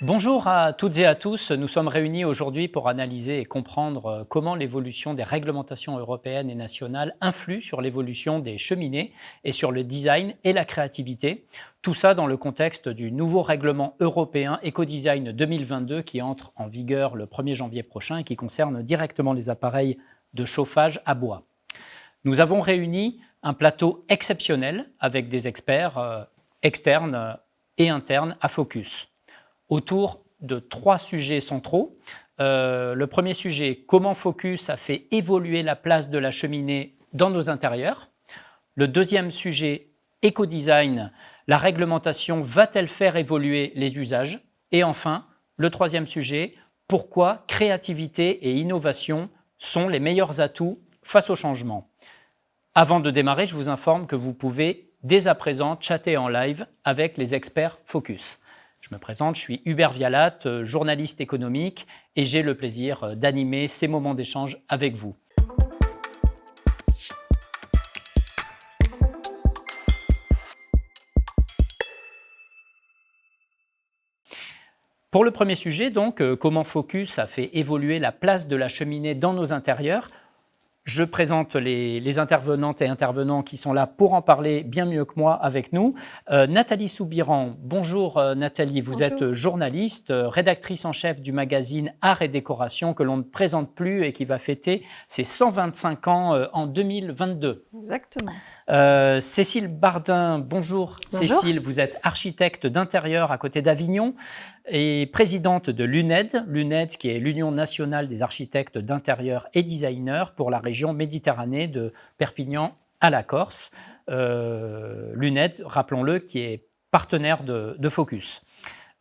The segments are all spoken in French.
Bonjour à toutes et à tous. Nous sommes réunis aujourd'hui pour analyser et comprendre comment l'évolution des réglementations européennes et nationales influe sur l'évolution des cheminées et sur le design et la créativité. Tout ça dans le contexte du nouveau règlement européen Ecodesign 2022 qui entre en vigueur le 1er janvier prochain et qui concerne directement les appareils de chauffage à bois. Nous avons réuni un plateau exceptionnel avec des experts externes et internes à Focus autour de 3 sujets centraux. Le premier sujet, comment Focus a fait évoluer la place de la cheminée dans nos intérieurs. Le deuxième sujet, éco-design, la réglementation va-t-elle faire évoluer les usages? Et enfin, le troisième sujet, pourquoi créativité et innovation sont les meilleurs atouts face au changement. Avant de démarrer, je vous informe que vous pouvez dès à présent chatter en live avec les experts Focus. Je me présente, je suis Hubert Vialat, journaliste économique, et j'ai le plaisir d'animer ces moments d'échange avec vous. Pour le premier sujet, donc, comment Focus a fait évoluer la place de la cheminée dans nos intérieurs. Je présente les intervenantes et intervenants qui sont là pour en parler bien mieux que moi avec nous. Nathalie Soubiran, bonjour Nathalie, vous êtes journaliste, rédactrice en chef du magazine Art et Décoration que l'on ne présente plus et qui va fêter ses 125 ans en 2022. Exactement. Cécile Bardin, bonjour. Cécile, vous êtes architecte d'intérieur à côté d'Avignon et présidente de l'UNED, l'UNED qui est l'Union nationale des architectes d'intérieur et designers pour la région Méditerranée de Perpignan à la Corse. L'UNED, rappelons-le, qui est partenaire de Focus.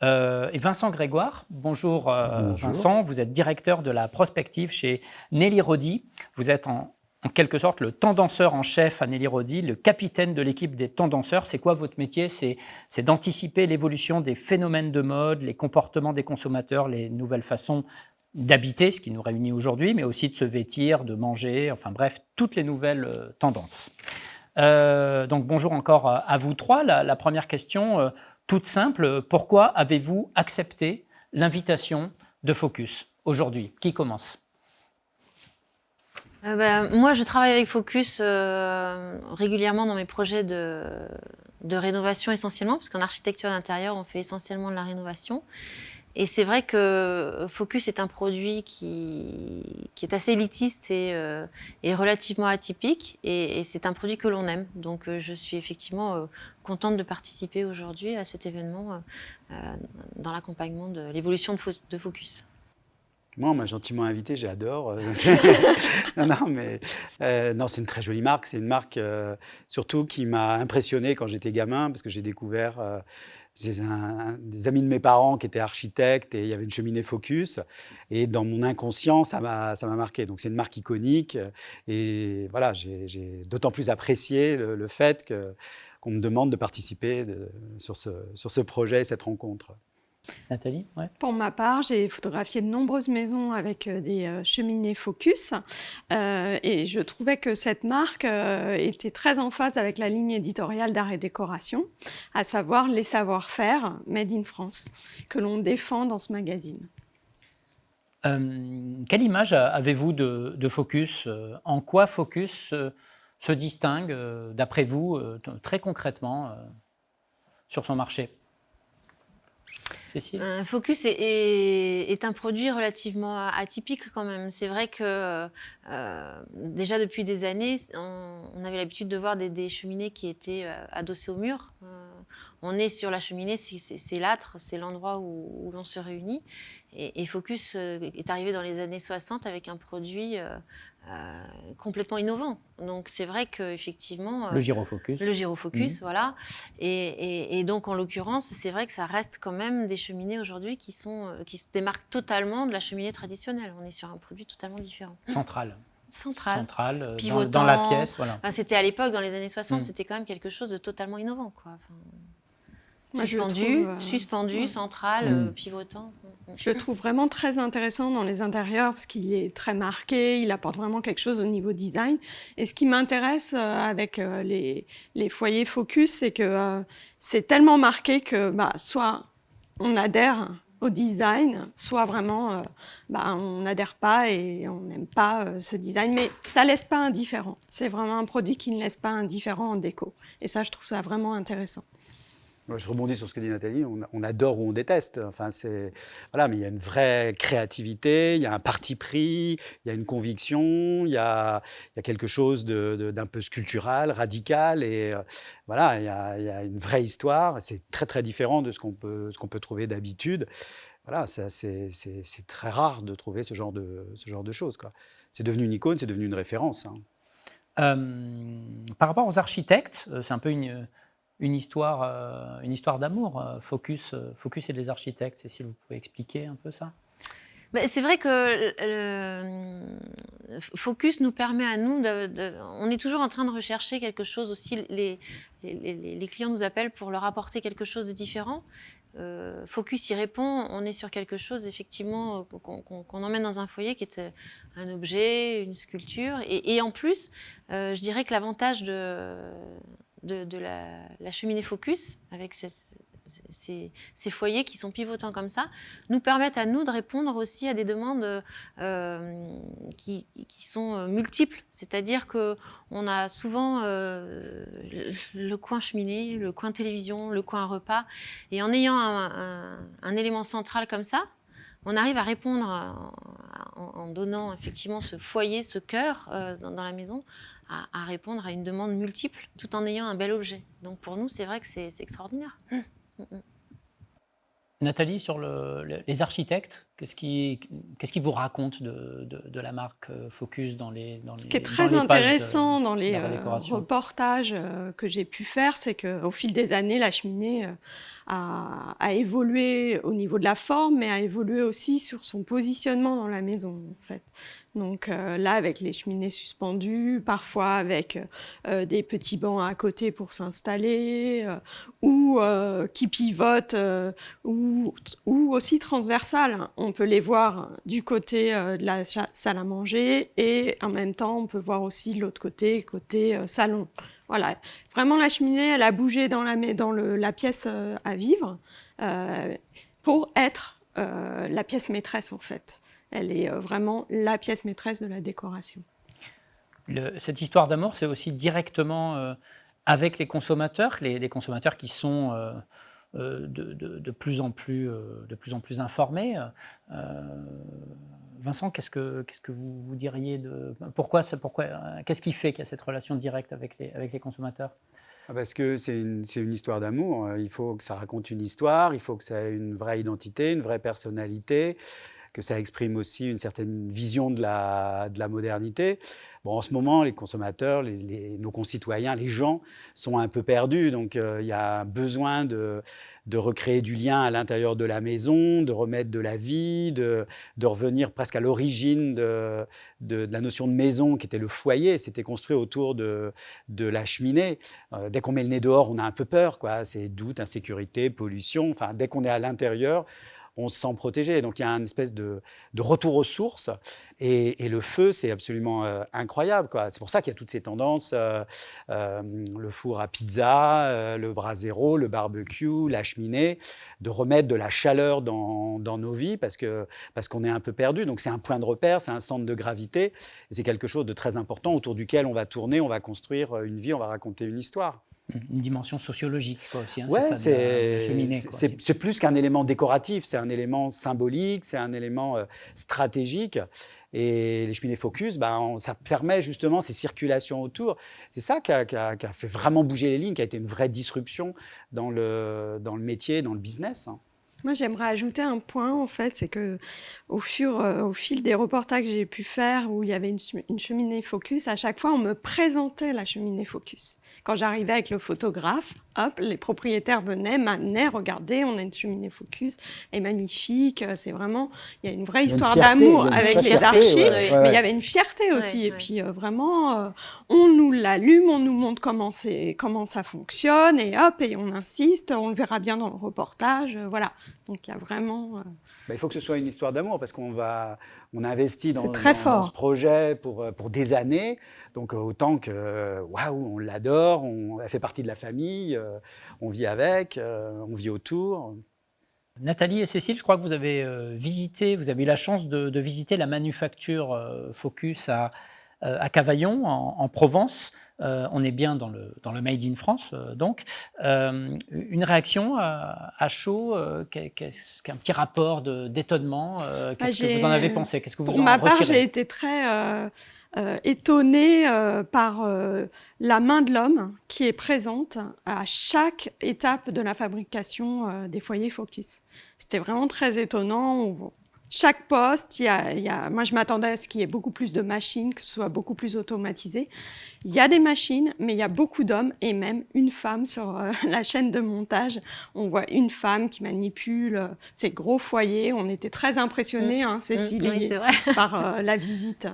Et Vincent Grégoire, bonjour, bonjour Vincent, vous êtes directeur de la prospective chez Nelly Rodi. Vous êtes en quelque sorte le tendanceur en chef à Nelly Rodi, le capitaine de l'équipe des tendanceurs. C'est quoi votre métier? C'est d'anticiper l'évolution des phénomènes de mode, les comportements des consommateurs, les nouvelles façons d'habiter, ce qui nous réunit aujourd'hui, mais aussi de se vêtir, de manger, enfin bref, toutes les nouvelles tendances. Donc bonjour encore à vous trois. La première question, toute simple, pourquoi avez-vous accepté l'invitation de Focus aujourd'hui? Qui commence? Moi, je travaille avec Focus régulièrement dans mes projets de rénovation essentiellement, parce qu'en architecture d'intérieur, on fait essentiellement de la rénovation. Et c'est vrai que Focus est un produit qui est assez élitiste et relativement atypique. Et c'est un produit que l'on aime. Donc, je suis effectivement contente de participer aujourd'hui à cet événement dans l'accompagnement de l'évolution de Focus. Moi, on m'a gentiment invité, j'adore. Non, c'est une très jolie marque. C'est une marque surtout qui m'a impressionné quand j'étais gamin, parce que j'ai découvert des amis de mes parents qui étaient architectes et il y avait une cheminée Focus. Et dans mon inconscient, ça m'a marqué. Donc c'est une marque iconique. Et voilà, j'ai d'autant plus apprécié le fait qu'on me demande de participer sur ce projet et cette rencontre. Nathalie, ouais. Pour ma part, j'ai photographié de nombreuses maisons avec des cheminées Focus et je trouvais que cette marque était très en phase avec la ligne éditoriale d'Art et Décoration, à savoir les savoir-faire made in France, que l'on défend dans ce magazine. Quelle image avez-vous de Focus? En quoi Focus se distingue, d'après vous, très concrètement, sur son marché? Cécile? Focus est un produit relativement atypique quand même. C'est vrai que déjà depuis des années, on avait l'habitude de voir des cheminées qui étaient adossées au mur. On est sur la cheminée, c'est l'âtre, c'est l'endroit où l'on se réunit. Et Focus est arrivé dans les années 60 avec un produit complètement innovant. Donc c'est vrai qu'effectivement... le gyrofocus. Le gyrofocus, voilà. Et donc en l'occurrence, c'est vrai que ça reste quand même des cheminées aujourd'hui qui se démarquent totalement de la cheminée traditionnelle. On est sur un produit totalement différent. Central, pivotant, dans la pièce. Voilà. Enfin, c'était à l'époque, dans les années 60, c'était quand même quelque chose de totalement innovant, quoi. Enfin, Moi, suspendu, central, pivotant. Je le trouve vraiment très intéressant dans les intérieurs parce qu'il est très marqué, il apporte vraiment quelque chose au niveau design. Et ce qui m'intéresse avec les foyers Focus, c'est que c'est tellement marqué que soit on adhère au design, soit vraiment on n'adhère pas et on n'aime pas ce design, mais ça laisse pas indifférent. C'est vraiment un produit qui ne laisse pas indifférent en déco. Et ça, je trouve ça vraiment intéressant. Je rebondis sur ce que dit Nathalie, on adore ou on déteste. Enfin, voilà, mais il y a une vraie créativité, il y a un parti pris, il y a une conviction, il y a quelque chose d'un peu sculptural, radical, et voilà, il y a une vraie histoire. C'est très très différent de ce qu'on peut trouver d'habitude. Voilà, c'est très rare de trouver ce genre de choses, quoi. C'est devenu une icône, c'est devenu une référence, hein. Par rapport aux architectes, c'est un peu une histoire d'amour, Focus et les architectes. Et si vous pouvez expliquer un peu ça. C'est vrai que Focus nous permet à nous, on est toujours en train de rechercher quelque chose aussi, les clients nous appellent pour leur apporter quelque chose de différent. Focus y répond, on est sur quelque chose effectivement qu'on emmène dans un foyer qui est un objet, une sculpture. Et en plus, je dirais que l'avantage de la cheminée Focus, avec ces foyers qui sont pivotants comme ça, nous permettent à nous de répondre aussi à des demandes qui sont multiples. C'est-à-dire qu'on a souvent le coin cheminée, le coin télévision, le coin repas. Et en ayant un élément central comme ça, on arrive à répondre en donnant effectivement ce foyer, ce cœur dans la maison, à répondre à une demande multiple tout en ayant un bel objet. Donc pour nous, c'est vrai que c'est extraordinaire. Nathalie, sur les architectes, qu'est-ce qui vous raconte de la marque Focus dans les Ce qui est dans très les pages intéressant dans les de redécoration reportages que j'ai pu faire, c'est qu'au fil des années, la cheminée a évolué au niveau de la forme, mais a évolué aussi sur son positionnement dans la maison, en fait. Donc là, avec les cheminées suspendues, parfois avec des petits bancs à côté pour s'installer, ou qui pivotent, ou aussi transversales. On peut les voir du côté de la salle à manger et en même temps, on peut voir aussi l'autre côté salon. Voilà. Vraiment, la cheminée, elle a bougé dans la pièce à vivre pour être la pièce maîtresse, en fait. Elle est vraiment la pièce maîtresse de la décoration. Cette histoire d'amour, c'est aussi directement avec les consommateurs qui sont de plus en plus informés. Vincent, qu'est-ce que vous diriez qu'est-ce qui fait qu'il y a cette relation directe avec les consommateurs? Parce que c'est une histoire d'amour. Il faut que ça raconte une histoire, il faut que ça ait une vraie identité, une vraie personnalité, que ça exprime aussi une certaine vision de la modernité. Bon, en ce moment, les consommateurs, nos concitoyens, les gens sont un peu perdus. Donc, il y a besoin de recréer du lien à l'intérieur de la maison, de remettre de la vie, de revenir presque à l'origine de la notion de maison qui était le foyer. C'était construit autour de la cheminée. Dès qu'on met le nez dehors, on a un peu peur, quoi. C'est doute, insécurité, pollution. Enfin, dès qu'on est à l'intérieur, on se sent protégé. Donc, il y a une espèce de retour aux sources. Et le feu, c'est absolument incroyable, quoi. C'est pour ça qu'il y a toutes ces tendances, le four à pizza, le brasero, le barbecue, la cheminée, de remettre de la chaleur dans nos vies parce qu'on est un peu perdu. Donc, c'est un point de repère, c'est un centre de gravité. Et c'est quelque chose de très important autour duquel on va tourner, on va construire une vie, on va raconter une histoire. Une dimension sociologique, quoi, aussi. Ouais, c'est plus qu'un élément décoratif, c'est un élément symbolique, c'est un élément stratégique. Et les cheminées Focus, ça permet justement ces circulations autour. C'est ça qui a fait vraiment bouger les lignes, qui a été une vraie disruption dans le métier, dans le business. Moi, j'aimerais ajouter un point, en fait, c'est que au fil des reportages que j'ai pu faire où il y avait une cheminée Focus, à chaque fois, on me présentait la cheminée Focus. Quand j'arrivais avec le photographe, hop, les propriétaires m'amenaient, regardez, on a une cheminée Focus, elle est magnifique, c'est vraiment, il y a une vraie histoire d'amour avec les archives, mais il y avait une fierté aussi. Et puis vraiment, on nous l'allume, on nous montre comment ça fonctionne, et hop, et on insiste, on le verra bien dans le reportage, voilà. Donc il y a vraiment... Il faut que ce soit une histoire d'amour parce qu'on a investi dans ce projet pour des années. Donc autant que, waouh, on l'adore, elle fait partie de la famille, on vit avec, on vit autour. Nathalie et Cécile, je crois que vous avez vous avez eu la chance de visiter la manufacture Focus à Cavaillon, en Provence. On est bien dans le Made in France, donc. Une réaction à chaud, qu'un petit rapport d'étonnement, qu'est-ce que vous en avez pensé? Qu'est-ce que vous Pour en ma part, j'ai retirez? été très étonnée par la main de l'homme qui est présente à chaque étape de la fabrication des foyers Focus. C'était vraiment très étonnant. Chaque poste, moi je m'attendais à ce qu'il y ait beaucoup plus de machines, que ce soit beaucoup plus automatisé. Il y a des machines, mais il y a beaucoup d'hommes et même une femme sur la chaîne de montage. On voit une femme qui manipule ces gros foyers. On était très impressionnés, hein, Cécile, Oui, c'est vrai. par la visite.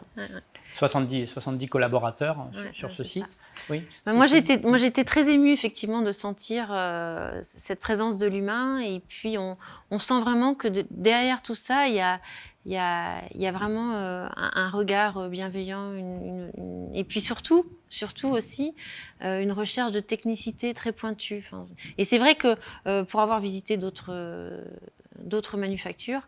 70 collaborateurs sur ce c'est ça. site. Oui. Moi, j'étais très émue, effectivement, de sentir cette présence de l'humain. Et puis, on sent vraiment que derrière tout ça, il y a vraiment un regard bienveillant. Et puis, surtout aussi, une recherche de technicité très pointue. Enfin, et c'est vrai que pour avoir visité d'autres manufactures.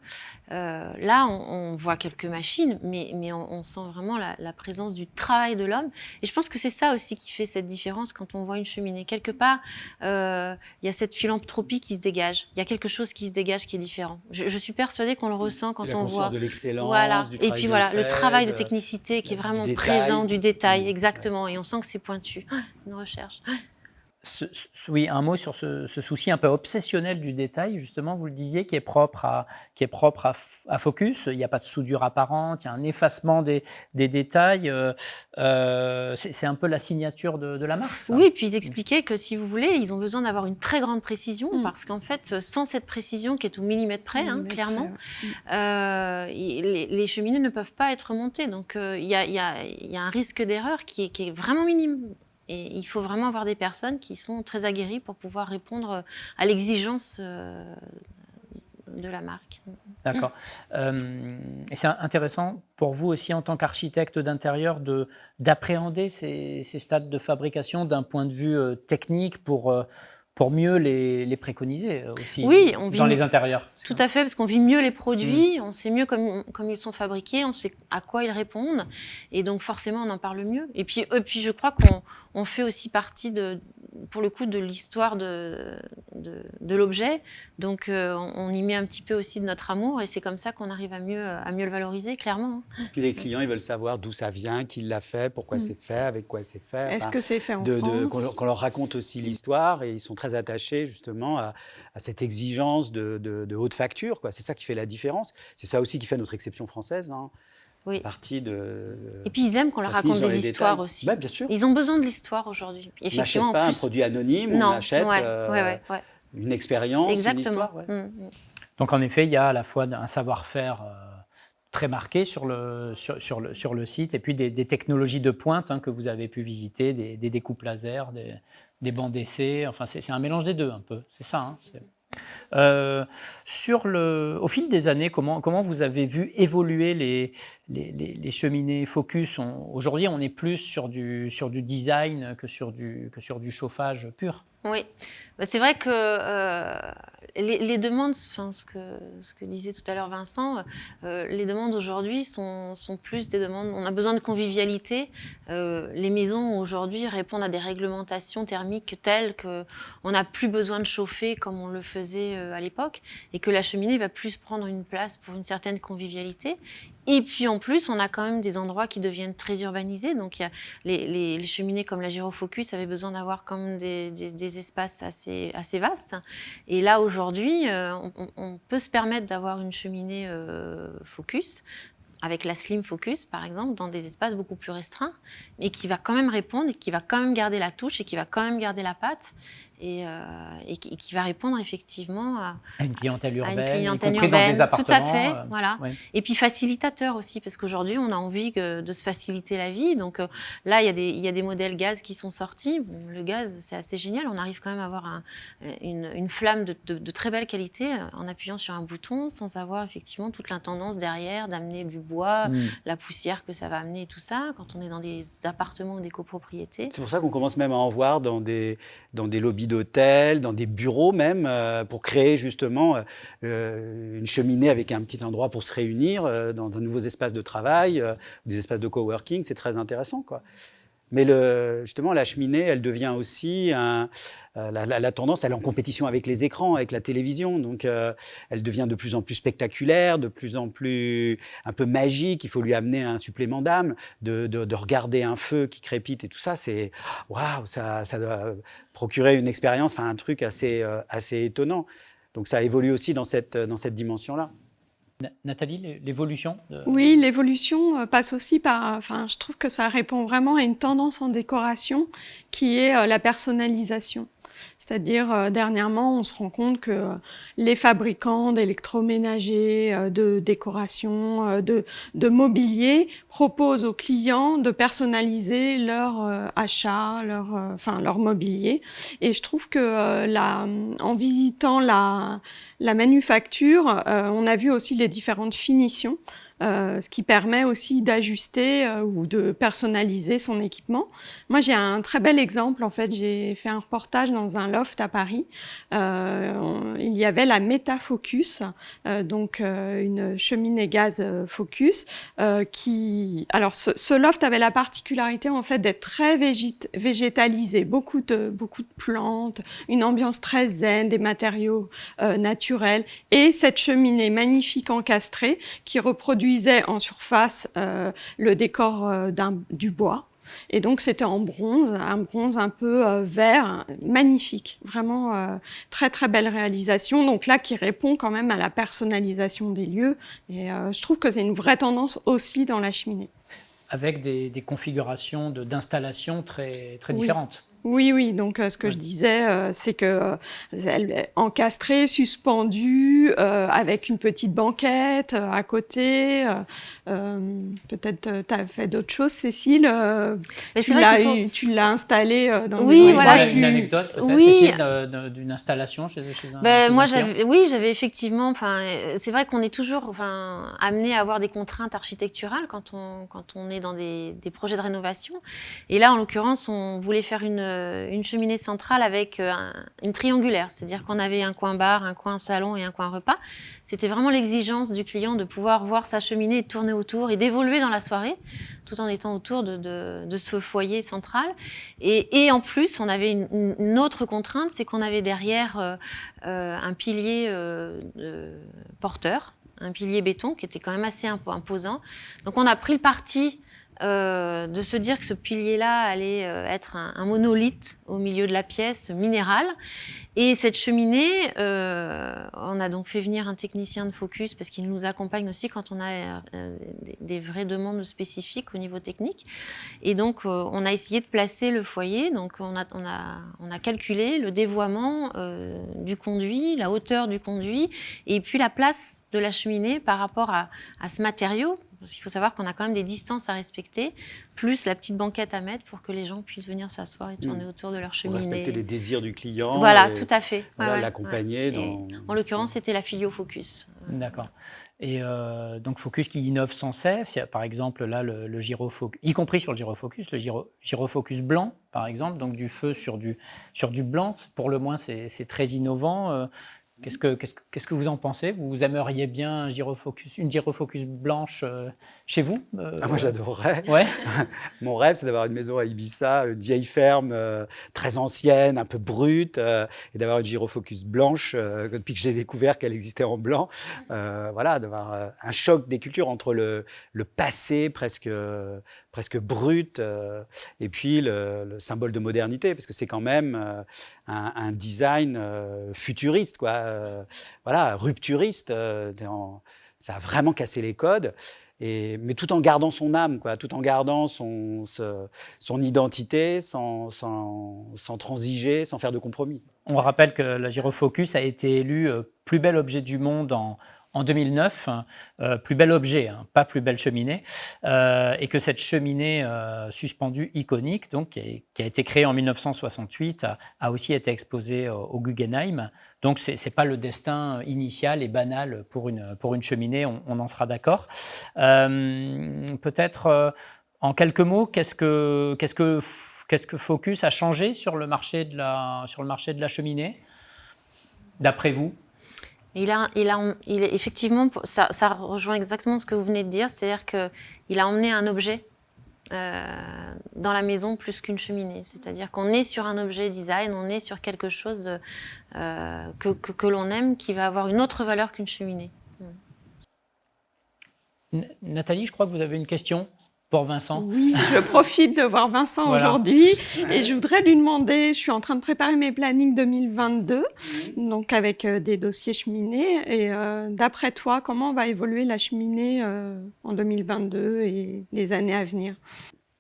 Là, on voit quelques machines, mais on sent vraiment la présence du travail de l'homme. Et je pense que c'est ça aussi qui fait cette différence quand on voit une cheminée. Quelque part, il y a cette philanthropie qui se dégage. Il y a quelque chose qui se dégage qui est différent. Je suis persuadée qu'on le ressent quand on voit. de l'excellence, Voilà. du Et travail puis bien voilà, fait, le travail de technicité qui est vraiment présent, du détail, exactement. Et on sent que c'est pointu. Une recherche. Oui, un mot sur ce souci un peu obsessionnel du détail, justement, vous le disiez, qui est propre à Focus. Il n'y a pas de soudure apparente, il y a un effacement des détails. C'est un peu la signature de la marque, ça. Oui, puis ils expliquaient que si vous voulez, ils ont besoin d'avoir une très grande précision, parce qu'en fait, sans cette précision qui est au millimètre près, clairement, les cheminées ne peuvent pas être montées. Donc il y a un risque d'erreur qui est vraiment minime. Et il faut vraiment avoir des personnes qui sont très aguerries pour pouvoir répondre à l'exigence de la marque. D'accord. Et c'est intéressant pour vous aussi, en tant qu'architecte d'intérieur, d'appréhender ces stades de fabrication d'un point de vue technique pour mieux les préconiser aussi, oui, dans les intérieurs. Tout à fait, parce qu'on vit mieux les produits, on sait mieux comme ils sont fabriqués, on sait à quoi ils répondent, et donc forcément on en parle mieux. Et puis je crois qu'on fait aussi partie pour le coup de l'histoire de l'objet, donc on y met un petit peu aussi de notre amour, et c'est comme ça qu'on arrive à mieux le valoriser, clairement. Puis les clients, ils veulent savoir d'où ça vient, qui l'a fait, pourquoi c'est fait, avec quoi c'est fait. Est-ce que c'est fait en France? Qu'on leur raconte aussi l'histoire, et ils sont très attachés justement à cette exigence de haute facture, quoi. C'est ça qui fait la différence. C'est ça aussi qui fait notre exception française. Hein. Oui. Partie Et puis ils aiment qu'on leur raconte des histoires aussi. Ouais, bien sûr. Ils ont besoin de l'histoire aujourd'hui. On n'achète pas un produit anonyme, on achète une expérience, exactement. une histoire. Donc en effet, il y a à la fois un savoir-faire très marqué sur le site, et puis des technologies de pointe que vous avez pu visiter, des découpes laser, des bancs d'essai. Enfin, c'est un mélange des deux un peu. C'est ça. Au fil des années, comment vous avez vu évoluer les cheminées Focus? Aujourd'hui, on est plus sur du design que sur du chauffage pur. Oui, c'est vrai que les demandes, enfin, ce que disait tout à l'heure Vincent, les demandes aujourd'hui sont plus des demandes. On a besoin de convivialité. Les maisons aujourd'hui répondent à des réglementations thermiques telles qu'on n'a plus besoin de chauffer comme on le faisait à l'époque, et que la cheminée va plus prendre une place pour une certaine convivialité. Et puis en plus, on a quand même des endroits qui deviennent très urbanisés. Donc il y a les cheminées comme la Gyrofocus avaient besoin d'avoir quand même des espaces assez vastes. Et là aujourd'hui, on peut se permettre d'avoir une cheminée Focus, avec la Slim Focus par exemple, dans des espaces beaucoup plus restreints, mais qui va quand même répondre, et qui va quand même garder la touche, et qui va quand même garder la patte, et qui va répondre effectivement à une clientèle urbaine, y compris compris dans des appartements. Tout à fait, voilà. Ouais. Et puis facilitateur aussi, parce qu'aujourd'hui, on a envie de se faciliter la vie. Donc là, il y a des modèles gaz qui sont sortis. Bon, le gaz, c'est assez génial. On arrive quand même à avoir une flamme de très belle qualité en appuyant sur un bouton, sans avoir effectivement toute l'intendance derrière d'amener du bois, la poussière que ça va amener et tout ça, quand on est dans des appartements ou des copropriétés. C'est pour ça qu'on commence même à en voir dans des lobbies lobbies d'hôtels, dans des bureaux même, pour créer justement une cheminée avec un petit endroit pour se réunir dans un nouveau espace de travail, des espaces de coworking. C'est très intéressant, quoi. Mais justement, la cheminée, elle devient aussi la tendance, elle est en compétition avec les écrans, avec la télévision. Donc, elle devient de plus en plus spectaculaire, de plus en plus un peu magique. Il faut lui amener un supplément d'âme, de regarder un feu qui crépite et tout ça. C'est waouh, ça doit procurer une expérience, enfin un truc assez étonnant. Donc, ça évolue aussi dans cette dimension-là. Nathalie, l'évolution Oui, l'évolution passe aussi par, enfin, je trouve que ça répond vraiment à une tendance en décoration qui est la personnalisation. C'est-à-dire, dernièrement, on se rend compte que les fabricants d'électroménagers, de décoration, de mobilier proposent aux clients de personnaliser leur achat, leur mobilier. Et je trouve que en visitant la manufacture, on a vu aussi les différentes finitions. Ce qui permet aussi d'ajuster ou de personnaliser son équipement. Moi, j'ai un très bel exemple. En fait, j'ai fait un reportage dans un loft à Paris. Il y avait la Metafocus, donc une cheminée gaz Focus, qui... Alors, ce loft avait la particularité en fait d'être très végétalisé, beaucoup de plantes, une ambiance très zen, des matériaux naturels, et cette cheminée magnifique encastrée qui reproduisait en surface le décor du bois. Et donc, c'était en bronze, un bronze un peu vert, magnifique. Vraiment, très, très belle réalisation. Donc là, qui répond quand même à la personnalisation des lieux. Et je trouve que c'est une vraie tendance aussi dans la cheminée. Avec des configurations d'installation très, très différentes. Oui. Donc, ce que je disais, c'est que elle est encastrée, suspendue, avec une petite banquette à côté. Peut-être tu as fait d'autres choses, Cécile. Tu l'as installée dans des voilà, une anecdote peut-être, Cécile, d'une installation chez un moi, client. j'avais effectivement... C'est vrai qu'on est toujours amené à avoir des contraintes architecturales quand on est dans des projets de rénovation. Et là, en l'occurrence, on voulait faire une cheminée centrale avec une triangulaire, c'est-à-dire qu'on avait un coin bar, un coin salon et un coin repas. C'était vraiment l'exigence du client de pouvoir voir sa cheminée tourner autour et d'évoluer dans la soirée, tout en étant autour de ce foyer central. Et en plus, on avait une autre contrainte, c'est qu'on avait derrière un pilier porteur, un pilier béton qui était quand même assez imposant. Donc on a pris le parti de se dire que ce pilier-là allait être un monolithe au milieu de la pièce, minéral. Et cette cheminée, on a donc fait venir un technicien de Focus parce qu'il nous accompagne aussi quand on a des vraies demandes spécifiques au niveau technique. Et donc, on a essayé de placer le foyer. Donc, on a calculé le dévoiement du conduit, la hauteur du conduit et puis la place de la cheminée par rapport à ce matériau. Parce qu'il faut savoir qu'on a quand même des distances à respecter, plus la petite banquette à mettre pour que les gens puissent venir s'asseoir et tourner autour de leur cheminée. Pour respecter les désirs du client. Voilà, tout à fait. Voilà, l'accompagner. En l'occurrence, c'était la Filio Focus. D'accord. Et donc Focus qui innove sans cesse. Il y a par exemple là le gyrofocus, y compris sur le gyrofocus, le gyrofocus blanc par exemple, donc du feu sur du blanc. Pour le moins, c'est très innovant. Qu'est-ce que vous en pensez? Vous aimeriez bien une gyrofocus blanche chez vous? Moi, j'adorerais. Ouais. Mon rêve, c'est d'avoir une maison à Ibiza, une vieille ferme très ancienne, un peu brute, et d'avoir une gyrofocus blanche depuis que j'ai découvert qu'elle existait en blanc. Voilà, d'avoir un choc des cultures entre le passé presque brut et puis le symbole de modernité, parce que c'est quand même un design futuriste, quoi. Voilà, rupturiste. Ça a vraiment cassé les codes. Mais tout en gardant son âme, quoi, tout en gardant son identité, sans transiger, sans faire de compromis. On rappelle que la gyrofocus a été élue plus bel objet du monde en 2009, plus bel objet, hein, pas plus belle cheminée, et que cette cheminée suspendue iconique, donc, qui a été créée en 1968, a aussi été exposée au Guggenheim. Donc, ce n'est pas le destin initial et banal pour une cheminée, on en sera d'accord. Peut-être, En quelques mots, qu'est-ce que Focus a changé sur le marché de la cheminée, d'après vous? Effectivement, ça rejoint exactement ce que vous venez de dire, c'est-à-dire qu'il a emmené un objet dans la maison plus qu'une cheminée. C'est-à-dire qu'on est sur un objet design, on est sur quelque chose que l'on aime, qui va avoir une autre valeur qu'une cheminée. Nathalie, je crois que vous avez une question pour Vincent. Oui, je profite de voir Vincent Voilà. aujourd'hui et je voudrais lui demander, je suis en train de préparer mes plannings 2022, donc avec des dossiers cheminées, et d'après toi, comment va évoluer la cheminée en 2022 et les années à venir?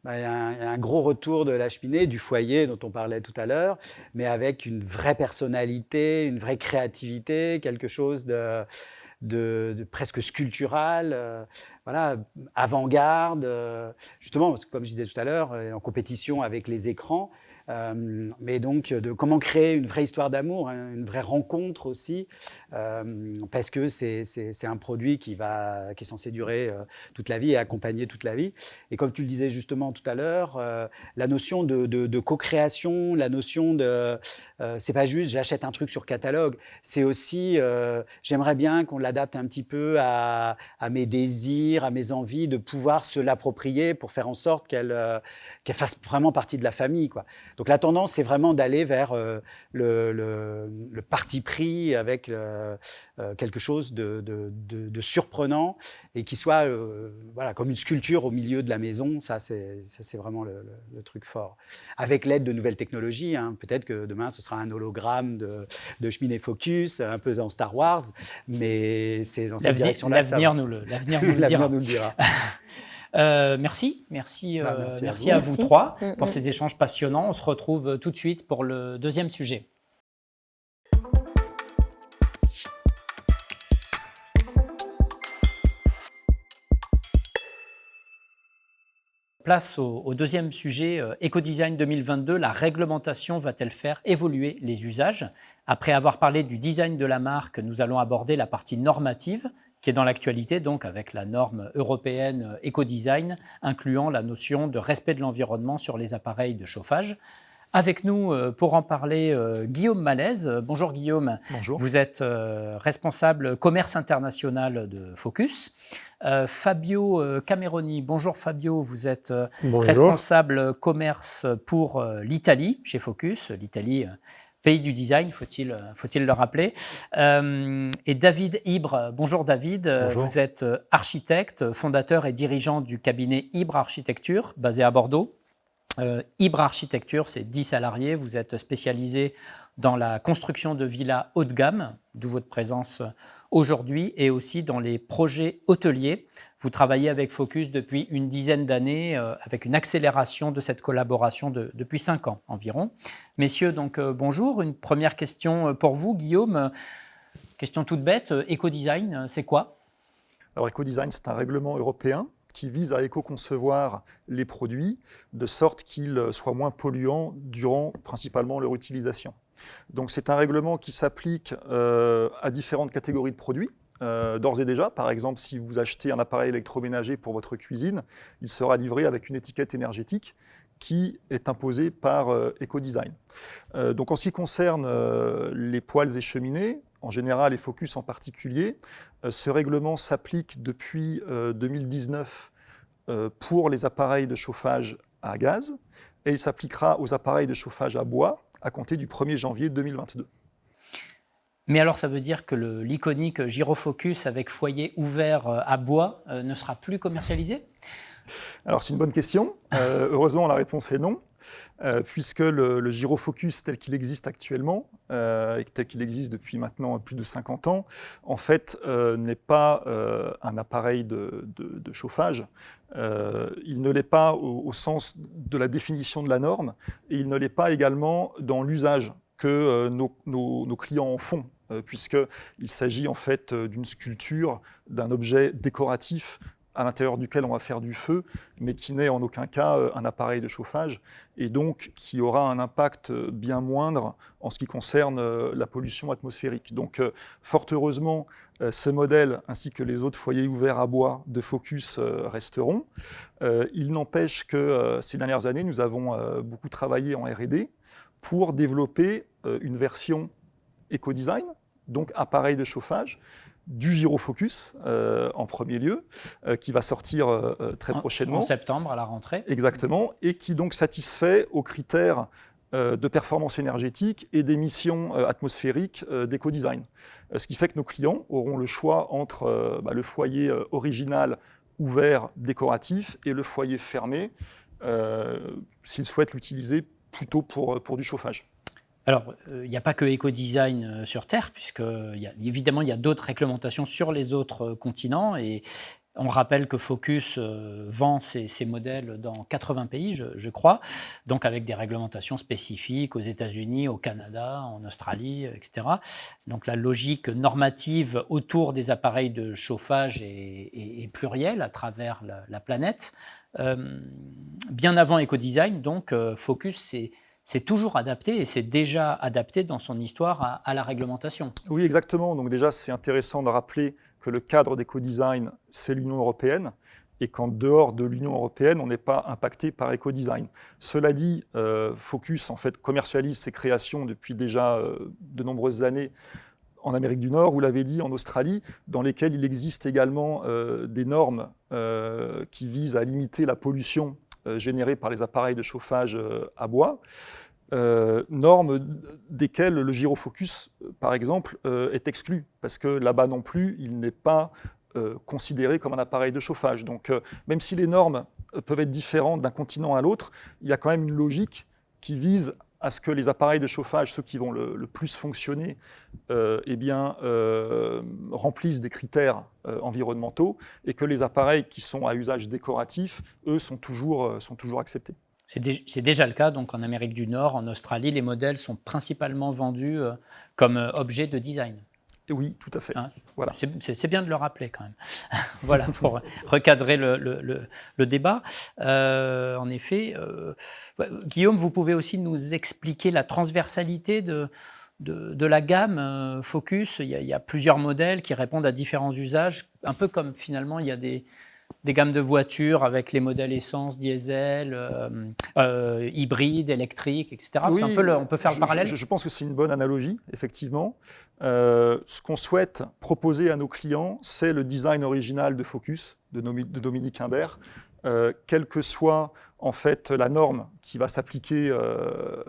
Il y a un gros retour de la cheminée, du foyer dont on parlait tout à l'heure, mais avec une vraie personnalité, une vraie créativité, quelque chose de presque sculptural, voilà, avant-garde, justement, parce que comme je disais tout à l'heure, en compétition avec les écrans, mais donc de comment créer une vraie histoire d'amour, hein, une vraie rencontre aussi, parce que c'est un produit qui est censé durer toute la vie et accompagner toute la vie. Et comme tu le disais justement tout à l'heure, la notion de co-création, la notion de c'est pas juste j'achète un truc sur catalogue, c'est aussi j'aimerais bien qu'on l'adapte un petit peu à mes désirs, à mes envies, de pouvoir se l'approprier pour faire en sorte qu'elle fasse vraiment partie de la famille, quoi. Donc la tendance, c'est vraiment d'aller vers le parti pris avec quelque chose de surprenant et qui soit voilà, comme une sculpture au milieu de la maison. Ça, c'est vraiment le truc fort. Avec l'aide de nouvelles technologies, hein, peut-être que demain, ce sera un hologramme de cheminée Focus, un peu dans Star Wars, mais c'est dans cette direction-là que ça va. L'avenir nous le dira. Merci à vous trois pour ces échanges passionnants. On se retrouve tout de suite pour le deuxième sujet. Place au deuxième sujet, Ecodesign 2022, la réglementation va-t-elle faire évoluer les usages? Après avoir parlé du design de la marque, nous allons aborder la partie normative, qui est dans l'actualité, donc avec la norme européenne Ecodesign, incluant la notion de respect de l'environnement sur les appareils de chauffage. Avec nous, pour en parler, Guillaume Malaise. Bonjour Guillaume. Bonjour. Vous êtes responsable commerce international de Focus. Fabio Cameroni. Bonjour Fabio, vous êtes responsable commerce pour l'Italie, chez Focus. L'Italie, pays du design, faut-il le rappeler. Et David Ibre. Bonjour David. Bonjour. Vous êtes architecte, fondateur et dirigeant du cabinet Ibre Architecture, basé à Bordeaux. Ibre Architecture, c'est 10 salariés. Vous êtes spécialisé dans la construction de villas haut de gamme, d'où votre présence aujourd'hui, et aussi dans les projets hôteliers. Vous travaillez avec Focus depuis une dizaine d'années, avec une accélération de cette collaboration depuis 5 ans environ. Messieurs, donc bonjour. Une première question pour vous, Guillaume. Question toute bête, Ecodesign, c'est quoi? Alors Ecodesign, c'est un règlement européen qui vise à éco-concevoir les produits de sorte qu'ils soient moins polluants durant principalement leur utilisation. Donc c'est un règlement qui s'applique à différentes catégories de produits. D'ores et déjà, par exemple, si vous achetez un appareil électroménager pour votre cuisine, il sera livré avec une étiquette énergétique qui est imposée par Ecodesign. Donc en ce qui concerne les poêles et cheminées, en général et Focus en particulier, ce règlement s'applique depuis 2019 pour les appareils de chauffage à gaz et il s'appliquera aux appareils de chauffage à bois à compter du 1er janvier 2022. Mais alors ça veut dire que l'iconique Gyrofocus avec foyer ouvert à bois ne sera plus commercialisé? Alors c'est une bonne question. Heureusement la réponse est non. Puisque le Gyrofocus tel qu'il existe actuellement, et tel qu'il existe depuis maintenant plus de 50 ans, en fait, n'est pas un appareil de chauffage. Il ne l'est pas au sens de la définition de la norme, et il ne l'est pas également dans l'usage que nos clients en font, puisqu'il s'agit en fait d'une sculpture, d'un objet décoratif à l'intérieur duquel on va faire du feu, mais qui n'est en aucun cas un appareil de chauffage, et donc qui aura un impact bien moindre en ce qui concerne la pollution atmosphérique. Donc, fort heureusement, ces modèles, ainsi que les autres foyers ouverts à bois de Focus, resteront. Il n'empêche que ces dernières années, nous avons beaucoup travaillé en R&D pour développer une version éco-design, donc appareil de chauffage, du Gyrofocus en premier lieu, qui va sortir très prochainement. En septembre, à la rentrée. Exactement, et qui donc satisfait aux critères de performance énergétique et d'émissions atmosphériques d'éco-design. Ce qui fait que nos clients auront le choix entre le foyer original, ouvert, décoratif, et le foyer fermé, s'ils souhaitent l'utiliser plutôt pour du chauffage. Alors, il n'y a pas que éco-design sur Terre, puisque évidemment, il y a d'autres réglementations sur les autres continents. Et on rappelle que Focus vend ces modèles dans 80 pays, je crois, donc avec des réglementations spécifiques aux États-Unis, au Canada, en Australie, etc. Donc la logique normative autour des appareils de chauffage est plurielle à travers la planète. Bien avant éco-design, donc Focus, c'est toujours adapté et c'est déjà adapté dans son histoire à la réglementation. Oui, exactement. Donc déjà, c'est intéressant de rappeler que le cadre d'éco-design, c'est l'Union européenne et qu'en dehors de l'Union européenne, on n'est pas impacté par éco-design. Cela dit, Focus en fait, commercialise ses créations depuis déjà de nombreuses années en Amérique du Nord, vous l'avez dit, en Australie, dans lesquelles il existe également des normes qui visent à limiter la pollution générées par les appareils de chauffage à bois, normes desquelles le Gyrofocus, par exemple, est exclu, parce que là-bas non plus, il n'est pas considéré comme un appareil de chauffage. Donc, même si les normes peuvent être différentes d'un continent à l'autre, il y a quand même une logique qui vise à ce que les appareils de chauffage, ceux qui vont le plus fonctionner, remplissent des critères environnementaux, et que les appareils qui sont à usage décoratif, eux, sont toujours acceptés. C'est déjà le cas donc en Amérique du Nord, en Australie, les modèles sont principalement vendus comme objets de design. Et oui, tout à fait. Hein, voilà. C'est bien de le rappeler quand même. Voilà, pour recadrer le débat. En effet, Guillaume, vous pouvez aussi nous expliquer la transversalité de la gamme Focus. Il y a plusieurs modèles qui répondent à différents usages, un peu comme finalement il y a des gammes de voitures avec les modèles essence, diesel, hybride, électrique, etc. Oui, on peut faire le parallèle. Je pense que c'est une bonne analogie, effectivement. Ce qu'on souhaite proposer à nos clients, c'est le design original de Focus, de Dominique Imbert, quelle que soit en fait la norme qui va s'appliquer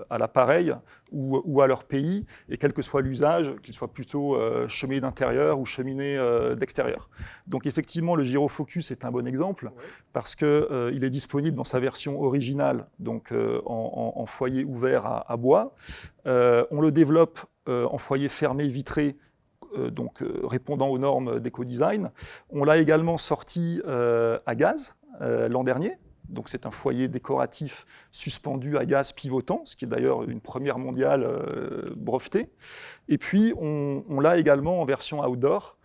à l'appareil ou à leur pays, et quel que soit l'usage, qu'il soit plutôt cheminée d'intérieur ou cheminée d'extérieur. Donc effectivement, le Gyrofocus est un bon exemple, parce qu'il est disponible dans sa version originale, donc en foyer ouvert à bois. On le développe en foyer fermé vitré, donc répondant aux normes d'éco-design. On l'a également sorti à gaz l'an dernier. Donc c'est un foyer décoratif suspendu à gaz pivotant, ce qui est d'ailleurs une première mondiale brevetée. Et puis on l'a également en version outdoor,